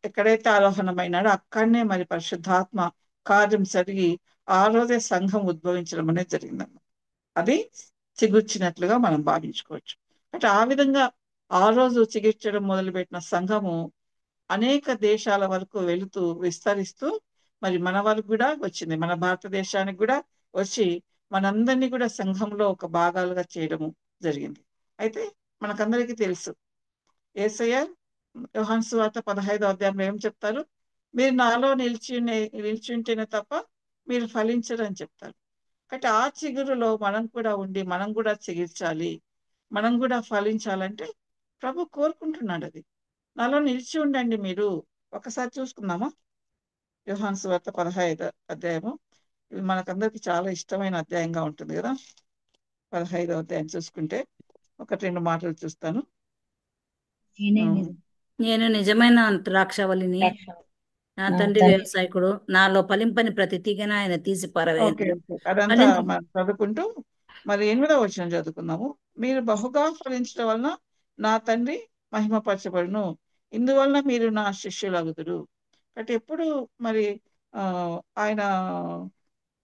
ఎక్కడైతే ఆరోహణమైనాడో అక్కడనే మరి పరిశుద్ధాత్మ కార్యం జరిగి ఆ రోజే సంఘం ఉద్భవించడం అనేది జరిగిందన్నమాట. అది చిగుర్చినట్లుగా మనం భావించుకోవచ్చు. అంటే ఆ విధంగా ఆ రోజు చిగిర్చడం మొదలుపెట్టిన సంఘము అనేక దేశాల వరకు వెళుతూ విస్తరిస్తూ మరి మన వరకు కూడా వచ్చింది. మన భారతదేశానికి కూడా వచ్చి మనందరినీ కూడా సంఘంలో ఒక భాగాలుగా చేయడము జరిగింది. అయితే మనకందరికీ తెలుసు, యేసయ్య యోహాను సువార్త 15వ అధ్యాయంలో ఏం చెప్తారు? మీరు నాలో నిలిచింటేనే తప్ప మీరు ఫలించరు అని చెప్తారు. కాబట్టి ఆ చిగురులో మనం కూడా ఉండి మనం కూడా చిగిర్చాలి, మనం కూడా ఫలించాలంటే ప్రభు కోరుకుంటున్నాడు. అది నాలో నిలిచి ఉండండి మీరు. ఒకసారి చూసుకుందామా? యోహాను సువార్త 15వ అధ్యాయము. ఇది మనకందరికి చాలా ఇష్టమైన అధ్యాయంగా ఉంటుంది కదా. 15వ అధ్యాయం చూసుకుంటే 1-2 మాటలు చూస్తాను. నేను నిజమైన ద్రాక్షవల్లిని, నా తండ్రి వ్యవసాయకుడు. నాలో ఫలింపని ప్రతి తీగన ఆయన తీసి పారవేయుదురు. అదంతా మనం చదువుకుంటూ మరి 8వ వచనం చదువుకుందాము. మీరు బహుగా ఫలించడం వలన నా తండ్రి మహిమపరచబడును, ఇందువలన మీరు నా శిష్యులగుదురు. కాబట్టి ఎప్పుడు మరి ఆయన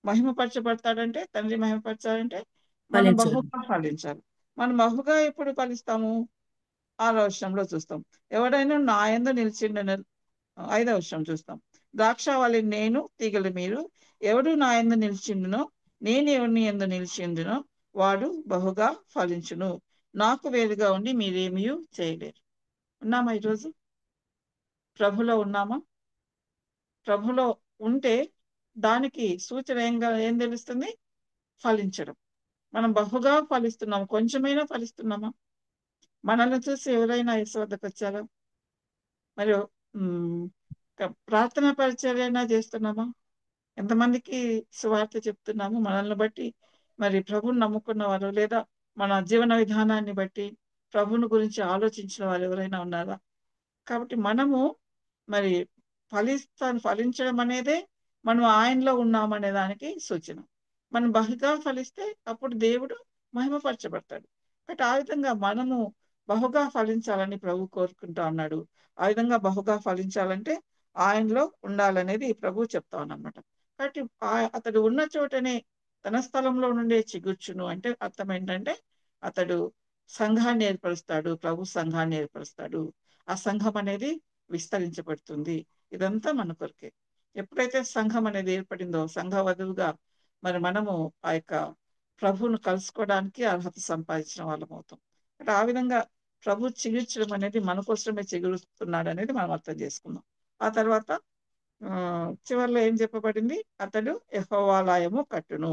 మహిమపరచబడతాడంటే, తండ్రి మహిమపరచాలంటే మనం బహుగా ఫలించాలి. మనం బహుగా ఎప్పుడు ఫలిస్తాము? 6వ వచనంలో చూస్తాం. ఎవడైనా నా యందు నిలిచిండను. 5వ వచనం చూస్తాం. ద్రాక్షావళి నేను, తీగలు మీరు. ఎవడు నా యందు నిలిచిండునో, నేను ఎవరిని యందు నిలిచిండునో వాడు బహుగా ఫలించును. నాకు వేరుగా ఉండి మీరేమీ చేయలేరు. ఉన్నామా ఈరోజు? ప్రభులో ఉన్నామా? ప్రభులో ఉంటే దానికి సూచన ఏం తెలుస్తుంది? ఫలించడం. మనం బహుగా ఫలిస్తున్నాం, కొంచెమైనా ఫలిస్తున్నామా? మనల్ని చూసి ఎవరైనా యేసు వద్దకు వచ్చారా? మరి ప్రార్థనా పరిచర్యైనా చేస్తున్నామా? ఎంతమందికి సువార్త చెప్తున్నాము? మనల్ని బట్టి మరి ప్రభుని నమ్ముకున్న వారు, లేదా మన జీవన విధానాన్ని బట్టి ప్రభుని గురించి ఆలోచించిన వారు ఎవరైనా ఉన్నారా? కాబట్టి మనము మరి ఫలించడం అనేదే మనం ఆయనలో ఉన్నామనే దానికి సూచన. మనం బహుగా ఫలిస్తే అప్పుడు దేవుడు మహిమపరచబడతాడు. కాబట్టి ఆ విధంగా మనము బహుగా ఫలించాలని ప్రభు కోరుకుంటా ఉన్నాడు. ఆ విధంగా బహుగా ఫలించాలంటే ఆయనలో ఉండాలనేది ప్రభు చెప్తా ఉన్నమాట. కాబట్టి అతడు ఉన్న చోటనే తన స్థలంలో నుండే చిగుర్చును అంటే అర్థం ఏంటంటే అతడు సంఘాన్ని ఏర్పరుస్తాడు, ప్రభు సంఘాన్ని ఏర్పరుస్తాడు. ఆ సంఘం అనేది విస్తరించబడుతుంది. ఇదంతా మన కొరకే. ఎప్పుడైతే సంఘం అనేది ఏర్పడిందో, సంఘ వధువుగా మరి మనము ఆ యొక్క ప్రభువును కలుసుకోవడానికి అర్హత సంపాదించిన వాళ్ళం అవుతాం. అంటే ఆ విధంగా ప్రభు చిగుర్చడం అనేది మన కోసమే చిగురుస్తున్నాడు అనేది మనం అర్థం చేసుకుందాం. ఆ తర్వాత చివరిలో ఏం చెప్పబడింది? అతడు యెహోవాలయము కట్టును.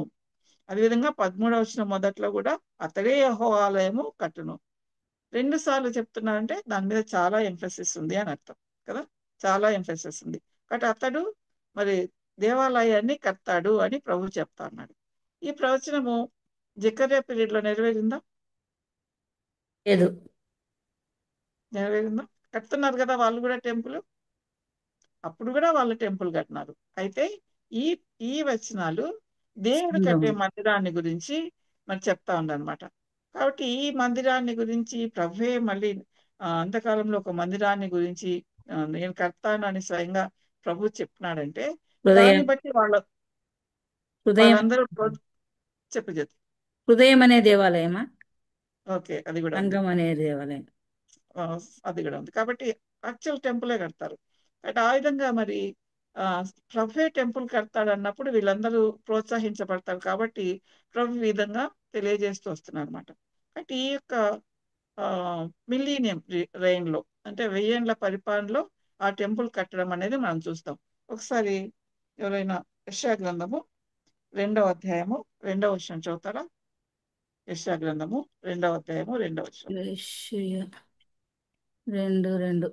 అదేవిధంగా 13వ వచనం మొదట్లో కూడా అతడే యెహోవాలయము కట్టును. 2 సార్లు చెప్తున్నారంటే దాని మీద చాలా ఎంఫసిస్ ఉంది అని అర్థం కదా. చాలా ఎంఫసిస్ ఉంది. కాబట్టి అతడు మరి దేవాలయాన్ని కడతాడు అని ప్రభు చెప్తా అన్నాడు. ఈ ప్రవచనము జకర్యా పీరియడ్ లో నెరవేరిందా? లేదు. నెరవేరిందా? కడుతున్నారు కదా వాళ్ళు కూడా టెంపుల్. అప్పుడు కూడా వాళ్ళు టెంపుల్ కట్టినారు. అయితే ఈ ఈ వచనాలు దేవుడు కట్టే మందిరాన్ని గురించి మరి చెప్తా ఉందన్నమాట. కాబట్టి ఈ మందిరాన్ని గురించి ప్రభువే మళ్ళీ అంతకాలంలో ఒక మందిరాన్ని గురించి నేను కడతాను అని స్వయంగా ప్రభు చెప్పినాడంటే దాన్ని బట్టి వాళ్ళందరూ చెప్పు. హృదయం అనే దేవాలయమా? ఓకే, అది కూడా ఉంది. సంఘం అనే దేవాలయం. అది కూడా ఉంది. కాబట్టి యాక్చువల్ టెంపులే కడతారు. అంటే ఆ విధంగా మరి ప్రభువే టెంపుల్ కడతాడు అన్నప్పుడు వీళ్ళందరూ ప్రోత్సహించబడతారు. కాబట్టి ప్రభు ఈ విధంగా తెలియజేస్తూ వస్తున్నారు అనమాట. అంటే ఈ యొక్క మిలీనియం రెయిన్ లో అంటే 1000 ఏళ్ల పరిపాలనలో ఆ టెంపుల్ కట్టడం అనేది మనం చూస్తాం. ఒకసారి ఎవరైనా యెషయా గ్రంథము 2వ అధ్యాయము 2వ వచనం చదువుతారా? యెషయా గ్రంథము 2వ అధ్యాయము 2వ వచనం. యెషయా 2:2.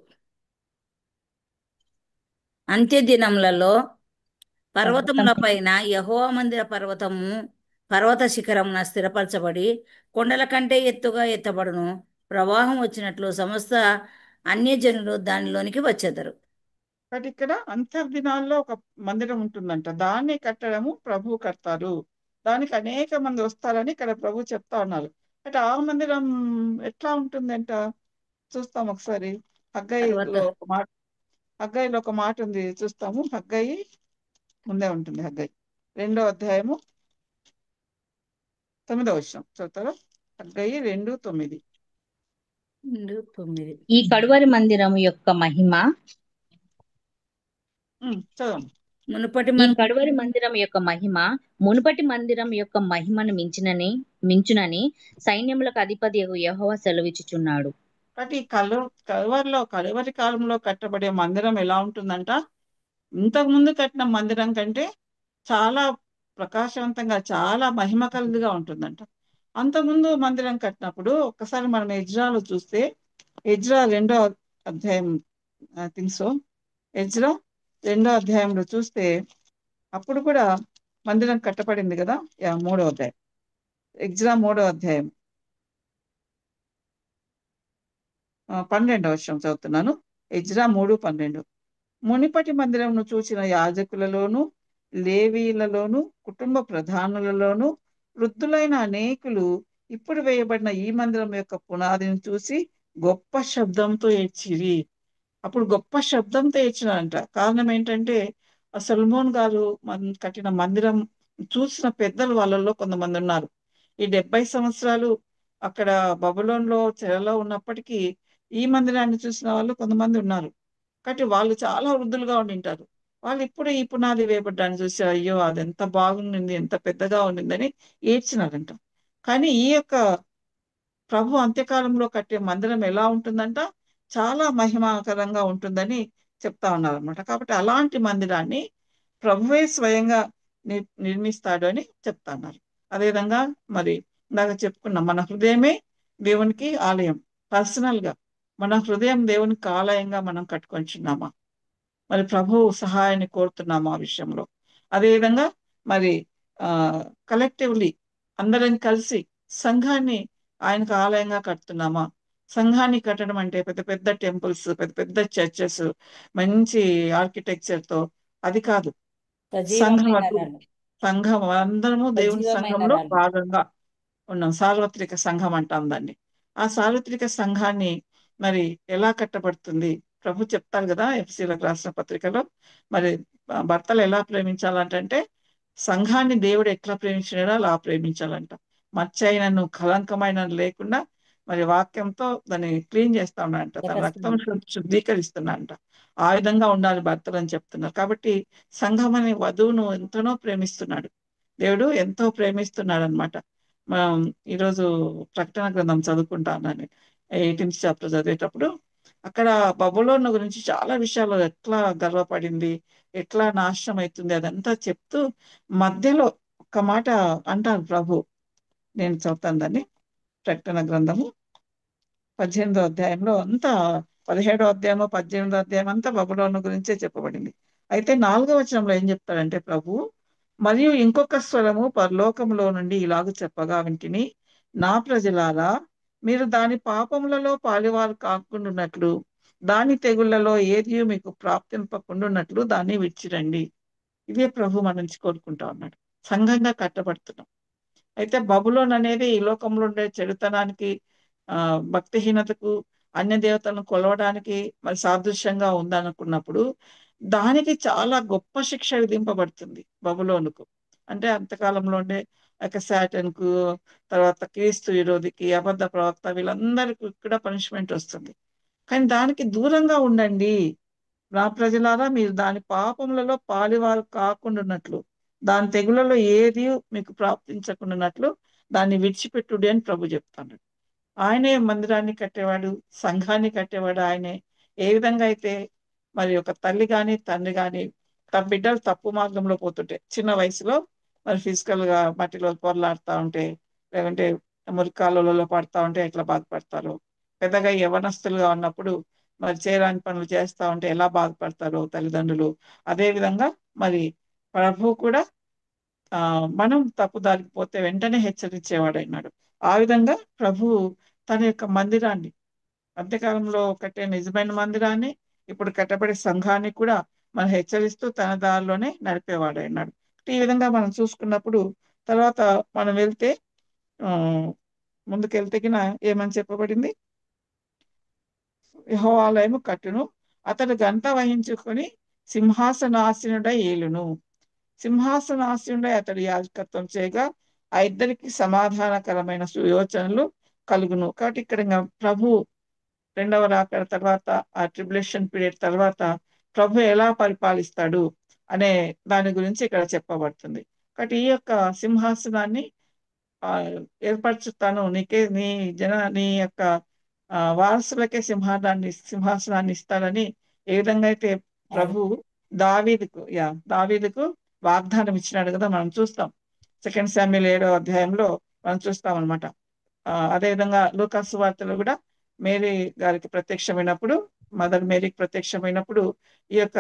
అంత్య దినములలో పర్వతముల పైన యెహోవా మందిర పర్వత శిఖరమున స్థిరపరచబడి కొండల కంటే ఎత్తుగా ఎత్తబడును. ప్రవాహం వచ్చినట్లు సమస్త అన్యజనులు దానిలోనికి వచ్చెదరు. కాబట్టి ఇక్కడ అంతర్దినాల్లో ఒక మందిరం ఉంటుందంట. దాన్ని కట్టడము ప్రభు కడతారు. దానికి అనేక మంది వస్తారని ఇక్కడ ప్రభు చెప్తా ఉన్నారు. అంటే ఆ మందిరం ఎట్లా ఉంటుందంట చూస్తాం ఒకసారి. హగ్గయిలో ఒక మాట ఉంది, చూస్తాము. హగ్గయి ముందే ఉంటుంది. హగ్గయి 2వ అధ్యాయము 9వ వచనం చదువుతారా? హగ్గయి 2:9. ఈ కడువరి మందిరము యొక్క మహిమ చదవండి. ఈ కడువరి మందిరం యొక్క మహిమ మునుపటి మందిరం యొక్క మహిమను మించునని సైన్యములకు అధిపతి యెహోవా సెలవిచ్చుచున్నాడు. కాబట్టి కలువరి కాలంలో కట్టబడే మందిరం ఎలా ఉంటుందంట? ఇంతకుముందు కట్టిన మందిరం కంటే చాలా ప్రకాశవంతంగా, చాలా మహిమ కలిగిగా ఉంటుందంట. అంతకుముందు మందిరం కట్టినప్పుడు ఒక్కసారి మనం ఎజ్రాలో చూస్తే, ఎజ్రా 2వ అధ్యాయం ఎజ్రా 2వ అధ్యాయంలో చూస్తే అప్పుడు కూడా మందిరం కట్టబడింది కదా. 3వ అధ్యాయం ఎజ్రా 3వ అధ్యాయం 12వ వచనం చదువుతున్నాను. ఎజ్రా 3:12. మునిపటి మందిరంను చూసిన యాజకులలోను, లేవీలలోను, కుటుంబ ప్రధానులలోను వృద్ధులైన అనేకులు ఇప్పుడు వేయబడిన ఈ మందిరం యొక్క పునాదిని చూసి గొప్ప శబ్దంతో ఏడ్చిరి. అప్పుడు గొప్ప శబ్దంతో ఏడ్చినారంట. కారణం ఏంటంటే సొలొమోన్ గారు కట్టిన మందిరం చూసిన పెద్దలు వాళ్ళలో కొంతమంది ఉన్నారు. ఈ 70 సంవత్సరాలు అక్కడ బబులోన్లో చెరలో ఉన్నప్పటికీ ఈ మందిరాన్ని చూసిన వాళ్ళు కొంతమంది ఉన్నారు. కాబట్టి వాళ్ళు చాలా వృద్ధులుగా ఉండింటారు. వాళ్ళు ఇప్పుడు ఈ పునాది వేయబడ్డాన్ని చూసి అయ్యో అది ఎంత బాగుండింది, ఎంత పెద్దగా ఉండిందని ఏడ్చినారంట. కానీ ఈ యొక్క ప్రభు అంత్యకాలంలో కట్టే మందిరం ఎలా ఉంటుందంట, చాలా మహిమాకరంగా ఉంటుందని చెప్తా ఉన్నారనమాట. కాబట్టి అలాంటి మందిరాన్ని ప్రభువే స్వయంగా నిర్మిస్తాడు అని చెప్తా ఉన్నారు. అదేవిధంగా మరి ఇందాక చెప్పుకున్నాం, మన హృదయమే దేవునికి ఆలయం. పర్సనల్ గా మన హృదయం దేవునికి ఆలయంగా మనం కట్టుకొంచున్నామా? మరి ప్రభు సహాయాన్ని కోరుతున్నాము ఆ విషయంలో. అదేవిధంగా మరి కలెక్టివ్లీ అందరం కలిసి సంఘాన్ని ఆయనకు ఆలయంగా కడుతున్నామా? సంఘాన్ని కట్టడం అంటే పెద్ద పెద్ద టెంపుల్స్, పెద్ద పెద్ద చర్చెస్, మంచి ఆర్కిటెక్చర్ తో అది కాదు. సంఘం సజీవమైన అది రాళ్ళు. సంఘం అందరము దేవుని సజీవమైన సంఘంలో రాళ్ళు. భాగంగా ఉన్నాం. సార్వత్రిక సంఘం అంటాం దాన్ని. ఆ సార్వత్రిక సంఘాన్ని మరి ఎలా కట్టబడుతుంది? ప్రభు చెప్తారు కదా ఎఫ్సీలకు రాసిన పత్రికలో, మరి భర్తలు ఎలా ప్రేమించాలంటే సంఘాన్ని దేవుడు ఎట్లా ప్రేమించాడో అలా ప్రేమించాలంట. మచ్చైనను కలంకమైన లేకుండా మరి వాక్యంతో దాన్ని క్లీన్ చేస్తా ఉన్నాడంట, తన రక్తం శుద్ధీకరిస్తున్నాడంట. ఆ విధంగా ఉండాలి భర్తలు అని చెప్తున్నారు. కాబట్టి సంఘం అనే వధువును ఎంతనో ప్రేమిస్తున్నాడు దేవుడు, ఎంతో ప్రేమిస్తున్నాడు అనమాట. మనం ఈరోజు ప్రకటన గ్రంథం చదువుకుంటానని 18th చాప్టర్ చదివేటప్పుడు అక్కడ బబులోను గురించి చాలా విషయాలు, ఎట్లా గర్వపడింది, ఎట్లా నాశనం అవుతుంది అదంతా చెప్తూ మధ్యలో ఒక మాట అంటారు ప్రభు. నేను చదువుతాను దాన్ని. ప్రకటన గ్రంథము 18వ అధ్యాయంలో అంతా, 17వ అధ్యాయము 18వ అధ్యాయం అంతా బబులోను గురించే చెప్పబడింది. అయితే 4వ వచనంలో ఏం చెప్తాడంటే ప్రభు, మరియు ఇంకొక స్వరము పరలోకములో నుండి ఇలాగ చెప్పగా వింటిని, నా ప్రజలారా, మీరు దాని పాపములలో పాలివారు కాకుండాన్నట్లు, దాని తెగుళ్లలో ఏది మీకు ప్రాప్తింపకుండాన్నట్లు దాన్ని విడిచిరండి. ఇదే ప్రభు మన నుంచి కోరుకుంటా ఉన్నాడు. సంఘంగా కట్టబడుతున్నాం. అయితే బబులోన్ అనేది ఈ లోకంలో ఉండే చెడుతనానికి, భక్తిహీనతకు, అన్య దేవతలను కొలవడానికి మరి సాదృశ్యంగా ఉందనుకున్నప్పుడు దానికి చాలా గొప్ప శిక్ష విధింపబడుతుంది బబులోనుకు. అంటే అంతకాలంలో ఉండే సాటన్ కు, తర్వాత క్రీస్తు విరోధికి, అబద్ధ ప్రవక్త, వీళ్ళందరికీ కూడా పనిష్మెంట్ వస్తుంది. కానీ దానికి దూరంగా ఉండండి నా ప్రజలారా, మీరు దాని పాపములలో పాలివారు కాకుండాన్నట్లు, దాని తెగులలో ఏది మీకు ప్రాప్తించకుండాన్నట్లు దాన్ని విడిచిపెట్టుడి అని ప్రభు చెప్తాడు. ఆయనే మందిరాన్ని కట్టేవాడు, సంఘాన్ని కట్టేవాడు ఆయనే. ఏ విధంగా అయితే మరి ఒక తల్లి గాని తండ్రి గాని తమ బిడ్డలు తప్పు మార్గంలో పోతుంటే, చిన్న వయసులో మరి ఫిజికల్ గా మట్టిలో పొరలాడుతూ ఉంటే, లేదంటే మురికాలలో పడతా ఉంటే ఎట్లా బాధపడతారు, పెద్దగా యవనస్తులుగా ఉన్నప్పుడు మరి చేయరాని పనులు చేస్తా ఉంటే ఎలా బాధపడతారో తల్లిదండ్రులు, అదే విధంగా మరి ప్రభు కూడా మనం తప్పుదారికి పోతే వెంటనే హెచ్చరించేవాడైనాడు. ఆ విధంగా ప్రభు తన యొక్క మందిరాన్ని, అంత్యకాలంలో కట్టే నిజమైన మందిరాన్ని, ఇప్పుడు కట్టబడే సంఘాన్ని కూడా మనం హెచ్చరిస్తూ తన దారిలోనే నడిపేవాడైనాడు. ఈ విధంగా మనం చూసుకున్నప్పుడు తర్వాత మనం వెళ్తే ఆ ముందుకెళ్తే ఏమని చెప్పబడింది? యెహోవాలయము కట్టును, అతడు గంట వహించుకొని సింహాసనాసీనుడై ఏలును. సింహాసనాసీనుడై అతడు యాజకత్వం చేయగా ఆ ఇద్దరికి సమాధానకరమైన యోచనలు కలుగును. కాబట్టి ఇక్కడ ప్రభు రెండవ రాకడ తర్వాత, ఆ ట్రిబులేషన్ పీరియడ్ తర్వాత ప్రభు ఎలా పరిపాలిస్తాడు అనే దాని గురించి ఇక్కడ చెప్పబడుతుంది. కాబట్టి ఈ యొక్క సింహాసనాన్ని ఏర్పరచుతాను, నీ యొక్క వారసులకే సింహాసనాన్ని ఇస్తానని ఏ విధంగా అయితే ప్రభు దావీదుకు వాగ్దానం ఇచ్చినాడు కదా, మనం చూస్తాం. 2 శామ్యూయల్ 7వ అధ్యాయంలో మనం చూస్తాం అనమాట. అదేవిధంగా లూకాసు వార్తలో కూడా మేరీ గారికి ప్రత్యక్షమైనప్పుడు, మదర్ మేరీకి ప్రత్యక్షమైనప్పుడు ఈ యొక్క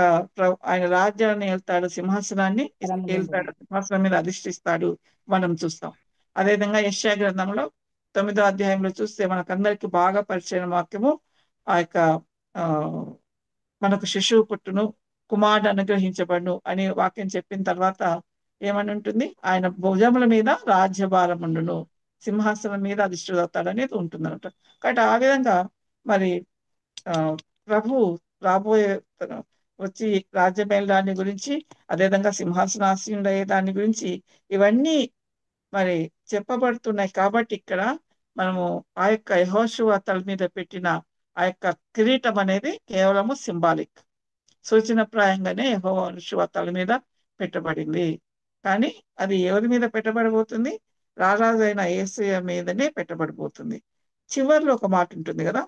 ఆయన రాజ్యాన్ని వెళ్తాడు, సింహాసనాన్ని వెళ్తాడు, సింహాసనం మీద అధిష్ఠిస్తాడు మనం చూస్తాం. అదేవిధంగా యెషయా గ్రంథంలో 9వ అధ్యాయంలో చూస్తే మనకందరికి బాగా పరిచయం వాక్యము, ఆ యొక్క మనకు శిశువు పుట్టును, కుమారుడు అనుగ్రహించబడును అని వాక్యం చెప్పిన తర్వాత ఏమని ఉంటుంది? ఆయన భుజముల మీద రాజ్యభారం ఉండును, సింహాసనం మీద అధిష్ఠుడవుతాడు అనేది ఉంటుంది అనమాట. కాబట్టి ఆ విధంగా మరి ప్రభు రాబోయే వచ్చి రాజ్యమేల దాని గురించి, అదేవిధంగా సింహాసనాసీనుడయ్యే దాని గురించి ఇవన్నీ మరి చెప్పబడుతున్నాయి. కాబట్టి ఇక్కడ మనము ఆ యొక్క యెహోషువ తల మీద పెట్టిన ఆ యొక్క కిరీటం అనేది కేవలము సింబాలిక్, సూచనప్రాయంగానే యెహోవా యెహోషువ తల మీద పెట్టబడింది. కానీ అది ఎవరి మీద పెట్టబడబోతుంది? రారాజైన యేసయ్య మీదనే పెట్టబడిపోతుంది. చివర్లో ఒక మాట ఉంటుంది కదా,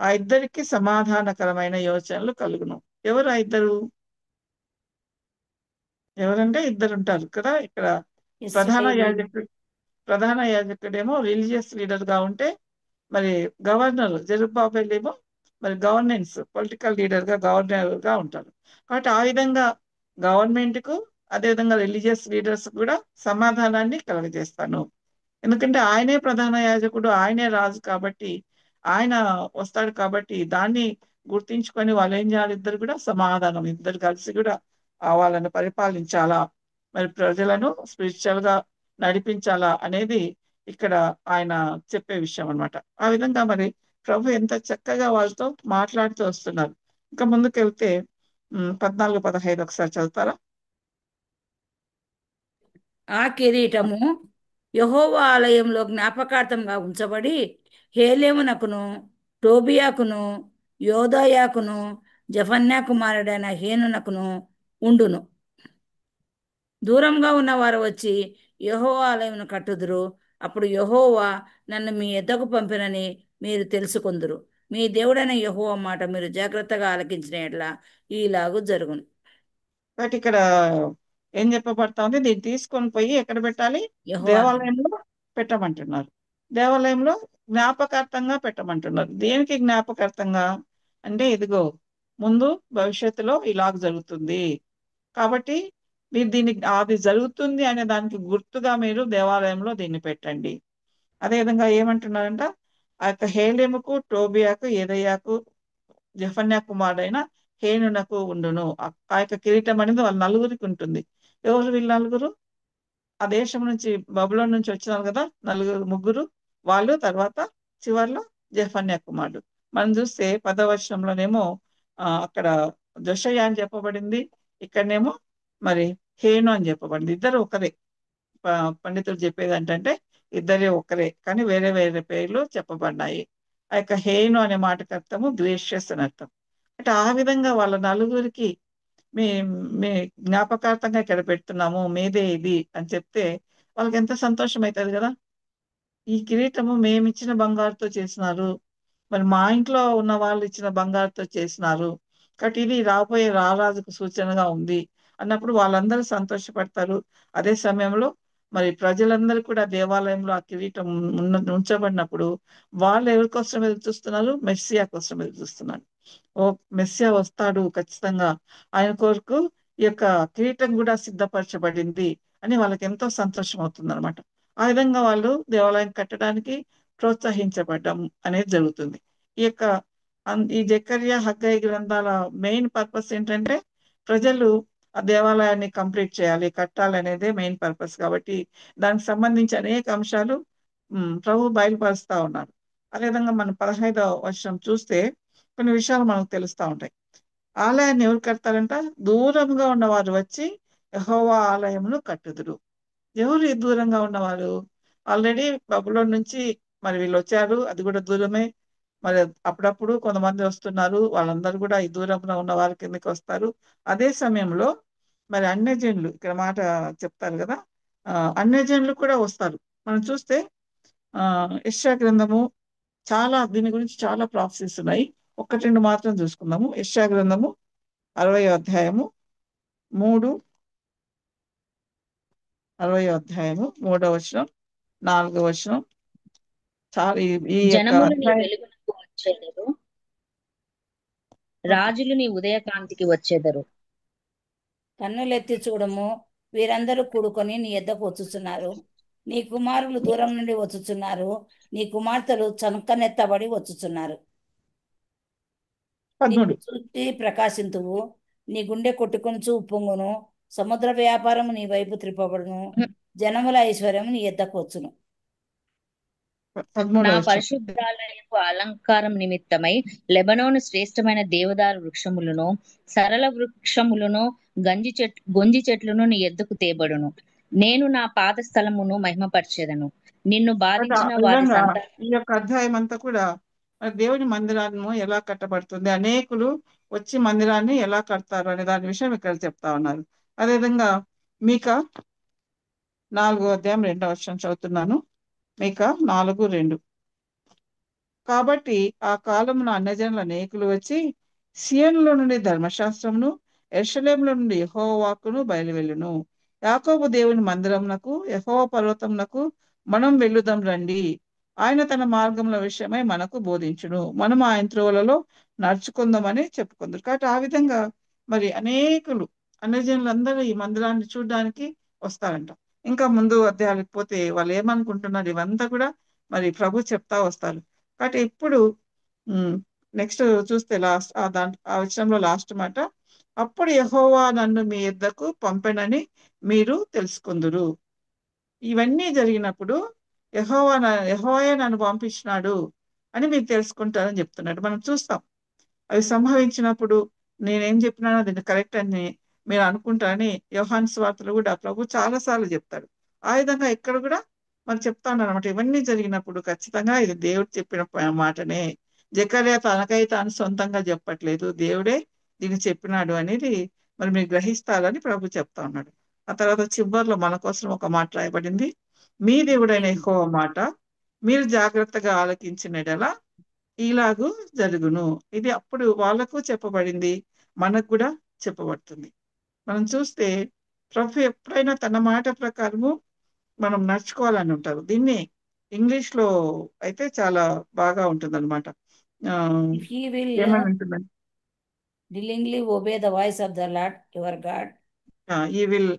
ఆ ఇద్దరికి సమాధానకరమైన యోచనలు కలుగును. ఎవరు ఆ ఇద్దరు? ఎవరంటే ఇద్దరు ఉంటారు కదా ఇక్కడ. ప్రధాన ఇశ్రాయేలు యాజకుడు ప్రధాన యాజకుడేమో రిలీజియస్ లీడర్ గా ఉంటే, మరి గవర్నర్ జెరుబ్బాబెల్ ఏమో మరి గవర్నెన్స్ పొలిటికల్ లీడర్ గా గవర్నర్ గా ఉంటారు. కాబట్టి ఆ విధంగా గవర్నమెంట్ కు, అదేవిధంగా రిలీజియస్ లీడర్స్ కూడా సమాధానాన్ని కలుగజేస్తాను. ఎందుకంటే ఆయనే ప్రధాన యాజకుడు, ఆయనే రాజు కాబట్టి, ఆయన వస్తాడు కాబట్టి దాన్ని గుర్తించుకొని వాళ్ళు ఏం చేయాలి? ఇద్దరు కూడా సమాధానం, ఇద్దరు కలిసి కూడా వాళ్ళని పరిపాలించాలా, మరి ప్రజలను స్పిరిచువల్ గా నడిపించాలా అనేది ఇక్కడ ఆయన చెప్పే విషయం అన్నమాట. ఆ విధంగా మరి ప్రభు ఎంత చక్కగా వాళ్ళతో మాట్లాడుతూ వస్తున్నారు. ఇంకా ముందుకెళ్తే 14-15 ఒకసారి చదువుతారా? ఆ కిరీటము యెహోవా ఆలయంలో జ్ఞాపకార్థంగా ఉంచబడి హేలెమునకును టోబియాకును యోదాయాకును జఫన్యా కుమారుడైన హేనునకును ఉండును. దూరంగా ఉన్నవారు వచ్చి యెహోవా ఆలయమును కట్టుదురు. అప్పుడు యెహోవా నన్ను మీ యొద్దకు పంపినని మీరు తెలుసుకొందురు. మీ దేవుడైన యెహోవా మాట మీరు జాగ్రత్తగా ఆలకించిన యెడల ఈలాగు జరుగును. కాబట్టి ఇక్కడ ఏం చెప్పబడతా ఉంది? దీన్ని తీసుకొని పోయి ఎక్కడ పెట్టాలి? యెహోవా దేవాలయంలో పెట్టమంటున్నారు. దేవాలయంలో జ్ఞాపకార్థంగా పెట్టమంటున్నారు. దేనికి జ్ఞాపకార్థంగా అంటే, ఇదిగో ముందు భవిష్యత్తులో ఇలాగ జరుగుతుంది కాబట్టి మీరు దీన్ని, అది జరుగుతుంది అనే దానికి గుర్తుగా మీరు దేవాలయంలో దీన్ని పెట్టండి. అదేవిధంగా ఏమంటున్నారంట, ఆ యొక్క హేలెముకు టోబియాకు ఏదయ్యాకు జెఫన్యా కుమారుడైన హేనునకు ఉండును. ఆ యొక్క కిరీటం అనేది వాళ్ళ నలుగురికి ఉంటుంది. ఎవరు వీళ్ళు నలుగురు? ఆ దేశం నుంచి, బబులోన్ నుంచి వచ్చినారు కదా ముగ్గురు. వాళ్ళు తర్వాత చివర్లో జెఫన్యా కుమారుడు. మనం చూస్తే 10వ వచనంలోనేమో అక్కడ జొషయ్య అని చెప్పబడింది, ఇక్కడనేమో మరి హేను అని చెప్పబడింది. ఇద్దరు ఒకరే. పండితులు చెప్పేది ఏంటంటే ఇద్దరే ఒకరే, కానీ వేరే వేరే పేర్లు చెప్పబడ్డాయి. ఆ యొక్క హేను అనే మాటకు అర్థము గ్రేషియస్ అని అర్థం. అంటే ఆ విధంగా వాళ్ళ నలుగురికి మీ మీ జ్ఞాపకార్థంగా ఇక్కడ పెడుతున్నాము, మీదే ఇది అని చెప్తే వాళ్ళకి ఎంత సంతోషం అవుతుంది కదా. ఈ కిరీటము మేమిచ్చిన బంగారుతో చేసినారు, మరి మా ఇంట్లో ఉన్న వాళ్ళు ఇచ్చిన బంగారుతో చేసినారు, కాబట్టి ఇది రాబోయే రారాజుకు సూచనగా ఉంది అన్నప్పుడు వాళ్ళందరూ సంతోషపడతారు. అదే సమయంలో మరి ప్రజలందరూ కూడా దేవాలయంలో ఆ కిరీటం ఉంచబడినప్పుడు వాళ్ళు ఎవరి కోసం ఎదురు చూస్తున్నారు? మెస్సియా కోసం ఎదురు చూస్తున్నారు. ఓ మెస్సియా వస్తాడు ఖచ్చితంగా, ఆయన కొరకు ఈ యొక్క కిరీటం కూడా సిద్ధపరచబడింది అని వాళ్ళకి ఎంతో సంతోషం అవుతుంది అనమాట. ఆ విధంగా వాళ్ళు దేవాలయం కట్టడానికి ప్రోత్సహించబడడం అనేది జరుగుతుంది. ఈ యొక్క ఈ జకర్యా హగ్గయి గ్రంథాల మెయిన్ పర్పస్ ఏంటంటే, ప్రజలు ఆ దేవాలయాన్ని కంప్లీట్ చేయాలి, కట్టాలి అనేదే మెయిన్ పర్పస్. కాబట్టి దానికి సంబంధించి అనేక అంశాలు ప్రభు బయలుపరుస్తా ఉన్నారు. అదేవిధంగా మనం 15వ వచనం చూస్తే కొన్ని విషయాలు మనకు తెలుస్తా ఉంటాయి. ఆలయాన్ని ఎవరు కడతారంట? దూరంగా ఉన్నవారు వచ్చి యెహోవా ఆలయమును కట్టుదురు. ఎవరు ఈ దూరంగా ఉన్నవారు? ఆల్రెడీ బబులోన్ నుంచి మరి వీళ్ళు వచ్చారు, అది కూడా దూరమే. మరి అప్పుడప్పుడు కొంతమంది వస్తున్నారు, వాళ్ళందరూ కూడా ఈ దూరంలో ఉన్న వారి కిందకి వస్తారు. అదే సమయంలో మరి అన్యజనులు, ఇక్కడ మాట చెప్తారు కదా, అన్యజనులు కూడా వస్తారు. మనం చూస్తే యెషయా గ్రంథము చాలా, దీని గురించి చాలా ప్రాఫెసీస్ ఉన్నాయి. ఒకటి రెండు మాత్రం చూసుకుందాము. యెషయా గ్రంథము 60వ అధ్యాయము 3వ వచనం, 4వ వచనం. చాలా ఈ యొక్క జనములు నీ అధ్యాయం వెలుగునకు వచ్చేదరు, రాజులు నీ ఉదయకాంతికి వచ్చేదరు. కన్నులెత్తి చూడము, వీరందరూ కూడుకొని నీ యొద్దకు వచ్చుచున్నారు. నీ కుమారులు దూరం నుండి వచ్చుచున్నారు, నీ కుమార్తెలు చంకనెత్తబడి వచ్చుచున్నారు. నీవు 13. చూచి ప్రకాశింతువు, నీ గుండె కొట్టుకొనుచు ఉప్పొంగును. సముద్ర వ్యాపారము నీ వైపు త్రిప్పబడును, జనముల ఐశ్వర్యము నీ యొద్దకు వచ్చును. నా 13వ వచనం. పరిశుద్ధాలయపు అలంకారం నిమిత్తమై లెబనోను శ్రేష్టమైన దేవదారు వృక్షములను, సరళ వృక్షములను, గొంజి చెట్లను నీ ఎద్దుకు తేబడును. నేను నా పాద స్థలమును మహిమపరచెదను. నిన్ను కాబట్టి ఆ బాధించిన వారి విధంగా సంతానం ఈ యొక్క అధ్యాయం అంతా కూడా మరి దేవుని మందిరాన్ని ఎలా కట్టబడుతుంది, అనేకులు వచ్చి మందిరాన్ని ఎలా కడతారు అనే దాని విషయం ఇక్కడ చెప్తా ఉన్నారు. అదేవిధంగా మీకా 4వ అధ్యాయం 2వ వచనం చదువుతున్నాను. మీకా 4:2. కాబట్టి ఆ కాలమున అన్యజనుల అనేకులు వచ్చి సియోనులో నుండి ధర్మశాస్త్రమును, యెరూషలేములో నుండి యెహోవా వాక్కును బయలువెళ్ళును. యాకోబు దేవుని మందిరమునకు, యెహోవా పర్వతమునకు మనం వెళ్ళుదాం రండి. ఆయన తన మార్గముల విషయమై మనకు బోధించును. మనం ఆయన త్రోవలలో నడుచుకుందామని చెప్పుకుందరు. కాబట్టి ఆ విధంగా మరి అనేకులు అన్యజనులందరూ ఈ మందిరాన్ని చూడడానికి వస్తారంట. ఇంకా ముందు అధ్యాయాలకు పోతే వాళ్ళు ఏమనుకుంటున్నారు, ఇవంతా కూడా మరి ప్రభు చెప్తా వస్తారు. కాబట్టి ఇప్పుడు నెక్స్ట్ చూస్తే లాస్ట్ ఆ వచనంలో లాస్ట్ మాట, అప్పుడు యెహోవా నన్ను మీ యొద్దకు పంపెనని మీరు తెలుసుకుందురు. ఇవన్నీ జరిగినప్పుడు యెహోవాయే నన్ను పంపించినాడు అని మీరు తెలుసుకుంటారని చెప్తున్నాడు. మనం చూస్తాం అవి సంభవించినప్పుడు నేనేం చెప్పినానో అది కరెక్ట్ అని మీరు అనుకుంటారని యోహాను సువార్తలో కూడా ప్రభు చాలాసార్లు చెప్తాడు. ఆ విధంగా ఇక్కడ కూడా మనం చెప్తా ఉన్నాను అనమాట. ఇవన్నీ జరిగినప్పుడు ఖచ్చితంగా ఇది దేవుడు చెప్పిన మాటనే. జకర్యా తనకై తాను సొంతంగా చెప్పట్లేదు, దేవుడే దీన్ని చెప్పినాడు అనేది మరి మీరు గ్రహిస్తారని ప్రభు చెప్తా ఉన్నాడు. ఆ తర్వాత చివరిలో మన కోసం ఒక మాట రాయబడింది, మీ దేవుడైన యెహోవా మాట మీరు జాగ్రత్తగా ఆలకించిన యెడల ఇలాగూ జరుగును. ఇది అప్పుడు వాళ్ళకు చెప్పబడింది, మనకు కూడా చెప్పబడుతుంది. మనం చూస్తే ప్రభు ఎప్పుడైనా తన మాట ప్రకారము మనం నడుచుకోవాలని ఉంటారు. దీన్ని ఇంగ్లీష్ లో అయితే చాలా బాగా ఉంటుంది అనమాట. If ye will ఏమని ఉంటుందండి, diligently obey the voice of the Lord your God, ఈ will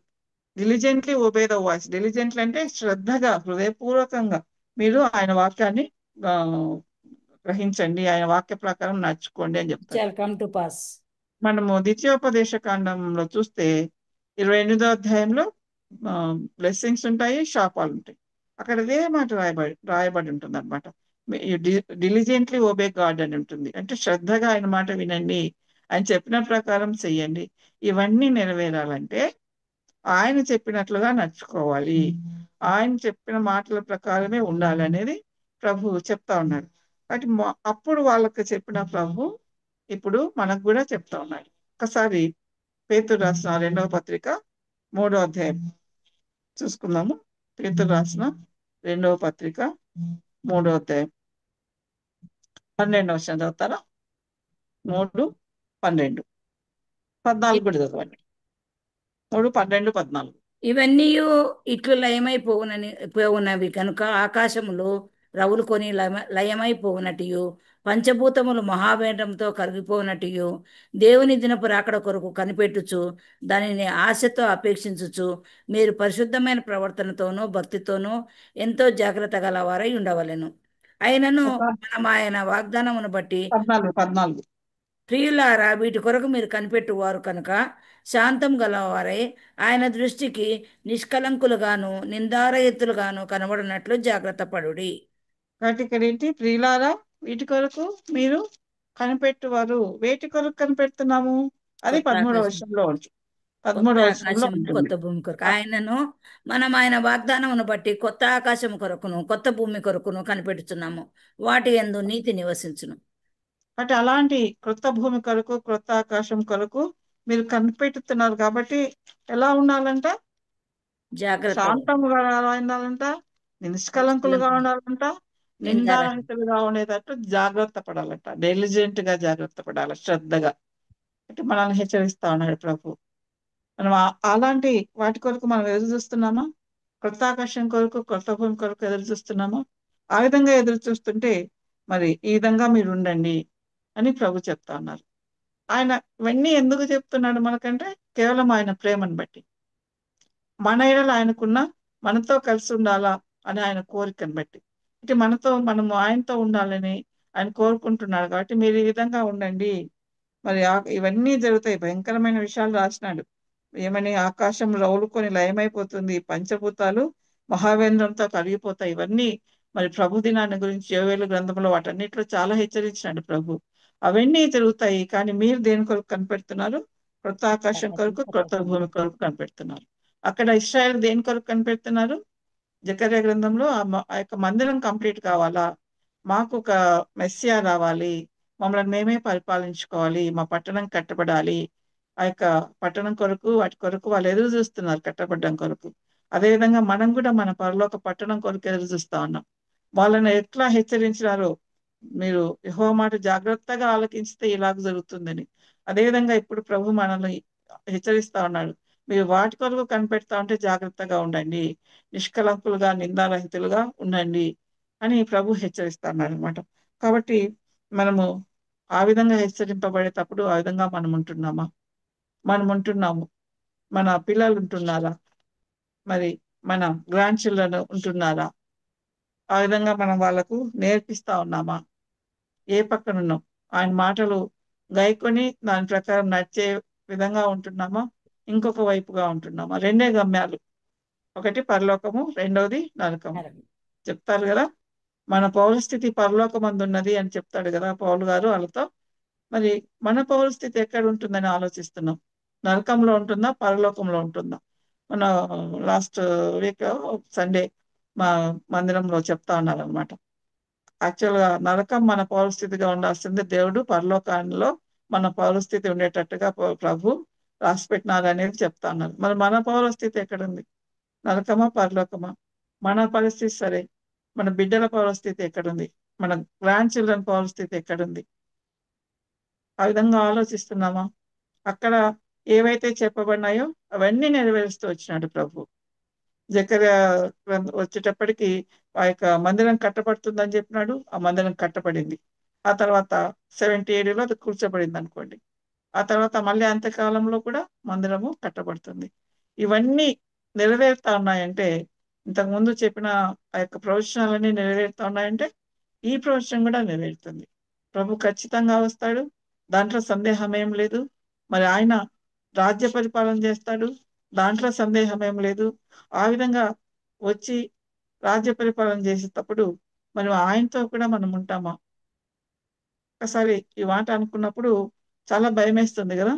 diligently obey the voice. Diligently అంటే శ్రద్ధగా, హృదయపూర్వకంగా మీరు ఆయన వాక్యాన్ని ఆ, గ్రహించండి, ఆయన వాక్య ప్రకారం నడుచుకోండి అని it చెప్తారు. shall come to pass. మనము ద్వితీయోపదేశ కాండంలో చూస్తే 28వ అధ్యాయంలో బ్లెస్సింగ్స్ ఉంటాయి, శాపాలు ఉంటాయి. అక్కడ ఇదే మాట రాయబడి ఉంటుంది అనమాట. డిలిజెంట్లీ ఓబే గాడ్ అని ఉంటుంది. అంటే శ్రద్ధగా ఆయన మాట వినండి, ఆయన చెప్పిన ప్రకారం చెయ్యండి. ఇవన్నీ నెరవేరాలంటే ఆయన చెప్పినట్లుగా నడుచుకోవాలి, ఆయన చెప్పిన మాటల ప్రకారమే ఉండాలి అనేది ప్రభు చెప్తా ఉన్నాడు. కాబట్టి అప్పుడు వాళ్ళకి చెప్పిన ప్రభు ఇప్పుడు మనకు కూడా చెప్తా ఉన్నాడు. ఒకసారి పేతురు రాసిన 2వ పత్రిక 3వ అధ్యాయం చూసుకుందాము. పేతురు రాసిన 2వ పత్రిక 3వ అధ్యాయం 12వ వచనం చదువుతారా? 3, 12, 14 కూడా చదవండి. 3, 12, 14. ఇవన్నీ ఇట్లు పోవునవి కనుక ఆకాశములు రవులుకొని లయమైపోవునటియు, పంచభూతములు మహావేగంతో కరిగిపోవునటియు, దేవుని దినపు రాకడ కొరకు కనిపెట్టుచు దానిని ఆశతో అపేక్షించుచు మీరు పరిశుద్ధమైన ప్రవర్తనతోనూ భక్తితోనూ ఎంతో జాగ్రత్త గలవారై ఉండవలెను. అయినను మనం ఆయన వాగ్దానమును బట్టి 14. ప్రియులారా, వీటి కొరకు మీరు కనిపెట్టువారు కనుక శాంతం గలవారై ఆయన దృష్టికి నిష్కలంకులుగాను నిందారహితులుగాను కనబడినట్లు జాగ్రత్త పడుడి. కాబట్టి ఇక్కడ ఏంటి, ప్రియులారా వీటి కొరకు మీరు కనిపెట్టువారు. వేటి కొరకు కనిపెడుతున్నాము? అది కొత్త 13వ ఆకాశం, వచనంలో కొత్త 13వ వచనంలో ఆకాశము, ఉంటుంది. కొత్త భూమి కొరకు ఆయనను మనం ఆయన వాగ్దానమును బట్టి కొత్త ఆకాశం కొరకును కొత్త భూమి కొరకును కనిపెట్టుచున్నాము. వాటి యందు నీతి నివసించును. కాబట్టి అలాంటి క్రొత్త భూమి కొరకు, క్రొత్త ఆకాశం కొరకు మీరు కనిపెట్టుతున్నారు. కాబట్టి ఎలా ఉండాలంట? జాగ్రత్త, శాంతముగా ఉండాలంట, నిష్కలంకులుగా ఉండాలంట, నిందారహితులుగా ఉండేటట్టు జాగ్రత్త పడాలంట. డెలిజెంట్ గా జాగ్రత్త పడాలి, శ్రద్ధగా. అంటే మనల్ని హెచ్చరిస్తా ఉన్నాడు ప్రభు. మనం అలాంటి వాటి కొరకు మనం ఎదురు చూస్తున్నామా? కొత్త ఆకాశం కొరకు, కొత్త భూమి కొరకు ఎదురు చూస్తున్నామా? ఆ విధంగా ఎదురు చూస్తుంటే మరి ఈ విధంగా మీరు ఉండండి అని ప్రభు చెప్తా ఉన్నారు. ఆయన ఇవన్నీ ఎందుకు చెప్తున్నాడు మనకంటే కేవలం ఆయన ప్రేమను బట్టి, మన ఎడల ఆయనకున్న మనతో కలిసి ఉండాలా అని ఆయన కోరికను బట్టి, అంటే మనము ఆయనతో ఉండాలని ఆయన కోరుకుంటున్నాడు. కాబట్టి మీరు ఈ విధంగా ఉండండి. మరి ఇవన్నీ జరుగుతాయి. భయంకరమైన విషయాలు రాసినాడు. ఏమని? ఆకాశం రౌలుకొని లయమైపోతుంది, పంచభూతాలు మహావేంద్రంతో కరిగిపోతాయి. ఇవన్నీ మరి ప్రభు దినాన్ని గురించి యోవేలు గ్రంథంలో వాటన్నిటిలో చాలా హెచ్చరించినాడు ప్రభు. అవన్నీ జరుగుతాయి. కానీ మీరు దేని కొరకు కనిపెడుతున్నారు? క్రొత్త ఆకాశం కొరకు, క్రొత్త భూమి కొరకు కనిపెడుతున్నారు. అక్కడ ఇశ్రాయేల్ దేని కొరకు కనిపెడుతున్నారు? జకర్యా గ్రంథంలో ఆ యొక్క మందిరం కంప్లీట్ కావాలా, మాకు ఒక మెస్సియా రావాలి, మమ్మల్ని మేమే పరిపాలించుకోవాలి, మా పట్టణం కట్టబడాలి. ఆ యొక్క పట్టణం కొరకు వాటి కొరకు వాళ్ళు ఎదురు చూస్తున్నారు, కట్టబడ్డం కొరకు. అదేవిధంగా మనం కూడా మన పరలోక పట్టణం కొరకు ఎదురు చూస్తా ఉన్నాం. వాళ్ళని ఎట్లా హెచ్చరించినారో, మీరు యెహోవా మాట జాగ్రత్తగా ఆలకించితే ఇలాగ జరుగుతుందని. అదేవిధంగా ఇప్పుడు ప్రభు మనల్ని హెచ్చరిస్తా ఉన్నాడు, మీరు వాటి కొరకు కనిపెడతా ఉంటే జాగ్రత్తగా ఉండండి, నిష్కలంకులుగా నిందారహితులుగా ఉండండి అని ప్రభు హెచ్చరిస్తున్నాడు అనమాట. కాబట్టి మనము ఆ విధంగా హెచ్చరింపబడేటప్పుడు ఆ విధంగా మనం ఉంటున్నామా? మనం ఉంటున్నాము. మన పిల్లలు ఉంటున్నారా? మరి మన గ్రాండ్ చిల్డ్రన్ ఉంటున్నారా? ఆ విధంగా మనం వాళ్ళకు నేర్పిస్తా ఉన్నామా? ఏ పక్కన ఉన్నాం? ఆయన మాటలు గైకొని దాని ప్రకారం నడిచే విధంగా ఉంటున్నామా? ఇంకొక వైపుగా ఉంటున్నామా? రెండే గమ్యాలు, ఒకటి పరలోకము, రెండవది నరకము చెప్తారు కదా. మన పౌరస్థితి పరలోకమందున్నది అని చెప్తాడు కదా పౌలు గారు వాళ్ళతో. మరి మన పౌరస్థితి ఎక్కడ ఉంటుందని ఆలోచిస్తున్నాం? నరకంలో ఉంటుందా, పరలోకంలో ఉంటుందా? మన లాస్ట్ వీక్ సండే మా మందిరంలో చెప్తా ఉన్నారనమాట. యాక్చువల్గా నరకం మన పౌరస్థితిగా ఉండాల్సింది, దేవుడు పరలోకంలో మన పౌరస్థితి ఉండేటట్టుగా ప్రభు రాసి పెట్టినారు అనేది చెప్తా ఉన్నారు. మరి మన పౌరస్థితి ఎక్కడుంది? నరకమా, పరలోకమా? మన పరిస్థితి సరే, మన బిడ్డల పౌరస్థితి ఎక్కడుంది? మన గ్రాండ్ చిల్డ్రన్ పౌరస్థితి ఎక్కడుంది? ఆ విధంగా ఆలోచిస్తున్నామా? అక్కడ ఏవైతే చెప్పబడినాయో అవన్నీ నెరవేరుస్తూ వచ్చినాడు ప్రభు. జకర్యా వచ్చేటప్పటికి ఆ యొక్క మందిరం కట్టబడుతుందని చెప్పినాడు. ఆ మందిరం కట్టబడింది. ఆ తర్వాత 70 AD అది కూర్చోబడింది అనుకోండి. ఆ తర్వాత మళ్ళీ అంత్యకాలంలో కూడా మందిరము కట్టబడుతుంది. ఇవన్నీ నెరవేరుతా ఉన్నాయంటే, ఇంతకుముందు చెప్పిన ఆ యొక్క ప్రవచనాలన్నీ నెరవేరుతా ఉన్నాయంటే, ఈ ప్రవచనం కూడా నెరవేరుతుంది. ప్రభు ఖచ్చితంగా వస్తాడు, దాంట్లో సందేహం ఏం లేదు. మరి ఆయన రాజ్య పరిపాలన చేస్తాడు, దాంట్లో సందేహం ఏం లేదు. ఆ విధంగా వచ్చి రాజ్య పరిపాలన చేసేటప్పుడు మనం ఆయనతో కూడా మనం ఉంటామా? ఒకసారి ఈ మాట అనుకున్నప్పుడు చాలా భయమేస్తుంది కదా.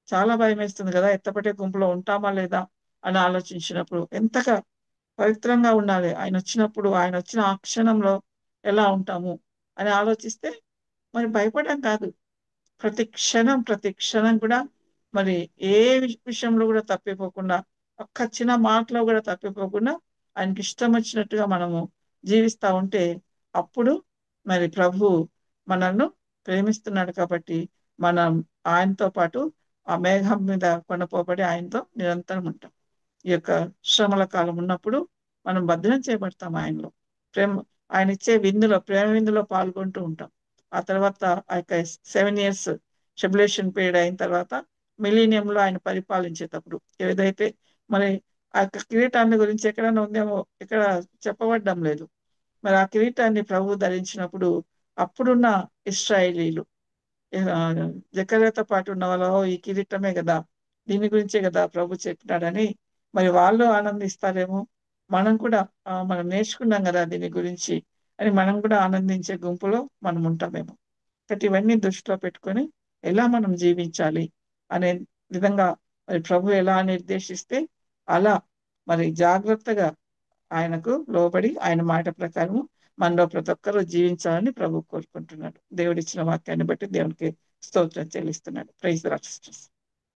చాలా భయమేస్తుంది కదా, ఎత్తపట్టే గుంపులో ఉంటామా లేదా అని ఆలోచించినప్పుడు. ఎంతగా పవిత్రంగా ఉండాలి ఆయన వచ్చినప్పుడు, ఆయన వచ్చిన ఆ క్షణంలో ఎలా ఉంటాము అని ఆలోచిస్తే మరి భయపడడం కాదు, ప్రతి క్షణం కూడా మరి ఏ విషయంలో కూడా తప్పిపోకుండా, ఒక్క చిన్న మాటలో కూడా తప్పిపోకుండా ఆయనకి ఇష్టం వచ్చినట్టుగా మనము జీవిస్తా ఉంటే, అప్పుడు మరి ప్రభు మనల్ని ప్రేమిస్తున్నాడు కాబట్టి మనం ఆయనతో పాటు ఆ మేఘం మీద కొనపోబడి ఆయనతో నిరంతరం ఉంటాం. ఈ యొక్క శ్రమల కాలం ఉన్నప్పుడు మనం భద్రం చేయబడతాం ఆయనలో. ప్రేమ, ఆయన ఇచ్చే విందులో, ప్రేమ విందులో పాల్గొంటూ ఉంటాం. ఆ తర్వాత ఆ యొక్క 7 years ట్రిబులేషన్ పీరియడ్ అయిన తర్వాత మిలీనియంలో ఆయన పరిపాలించేటప్పుడు ఏదైతే మరి ఆ యొక్క కిరీటాన్ని గురించి ఎక్కడైనా ఉందేమో, ఇక్కడ చెప్పబడ్డం లేదు. మరి ఆ కిరీటాన్ని ప్రభు ధరించినప్పుడు అప్పుడున్న ఇశ్రాయేలీలు జకర్యాతో పాటు ఉన్న వాళ్ళు, "ఓ, ఈ కిరీటమే కదా, దీని గురించే కదా ప్రభు చెప్పినాడని" మరి వాళ్ళు ఆనందిస్తారేమో. మనం కూడా మనం నేర్చుకున్నాం కదా దీని గురించి అని మనం కూడా ఆనందించే గుంపులో మనం ఉంటామేమో. కాబట్టి ఇవన్నీ దృష్టిలో పెట్టుకొని ఎలా మనం జీవించాలి అనే విధంగా మరి ప్రభు ఎలా నిర్దేశిస్తే అలా మరి జాగ్రత్తగా ఆయనకు లోబడి ఆయన మాట ప్రకారం మనలో ప్రతి ఒక్కరూ జీవించాలని ప్రభు కోరుకుంటున్నాడు. దేవుడిచ్చిన వాక్యాన్ని బట్టి దేవునికి స్తోత్రం చెల్లిస్తున్నాడు. Praise the Lord sisters.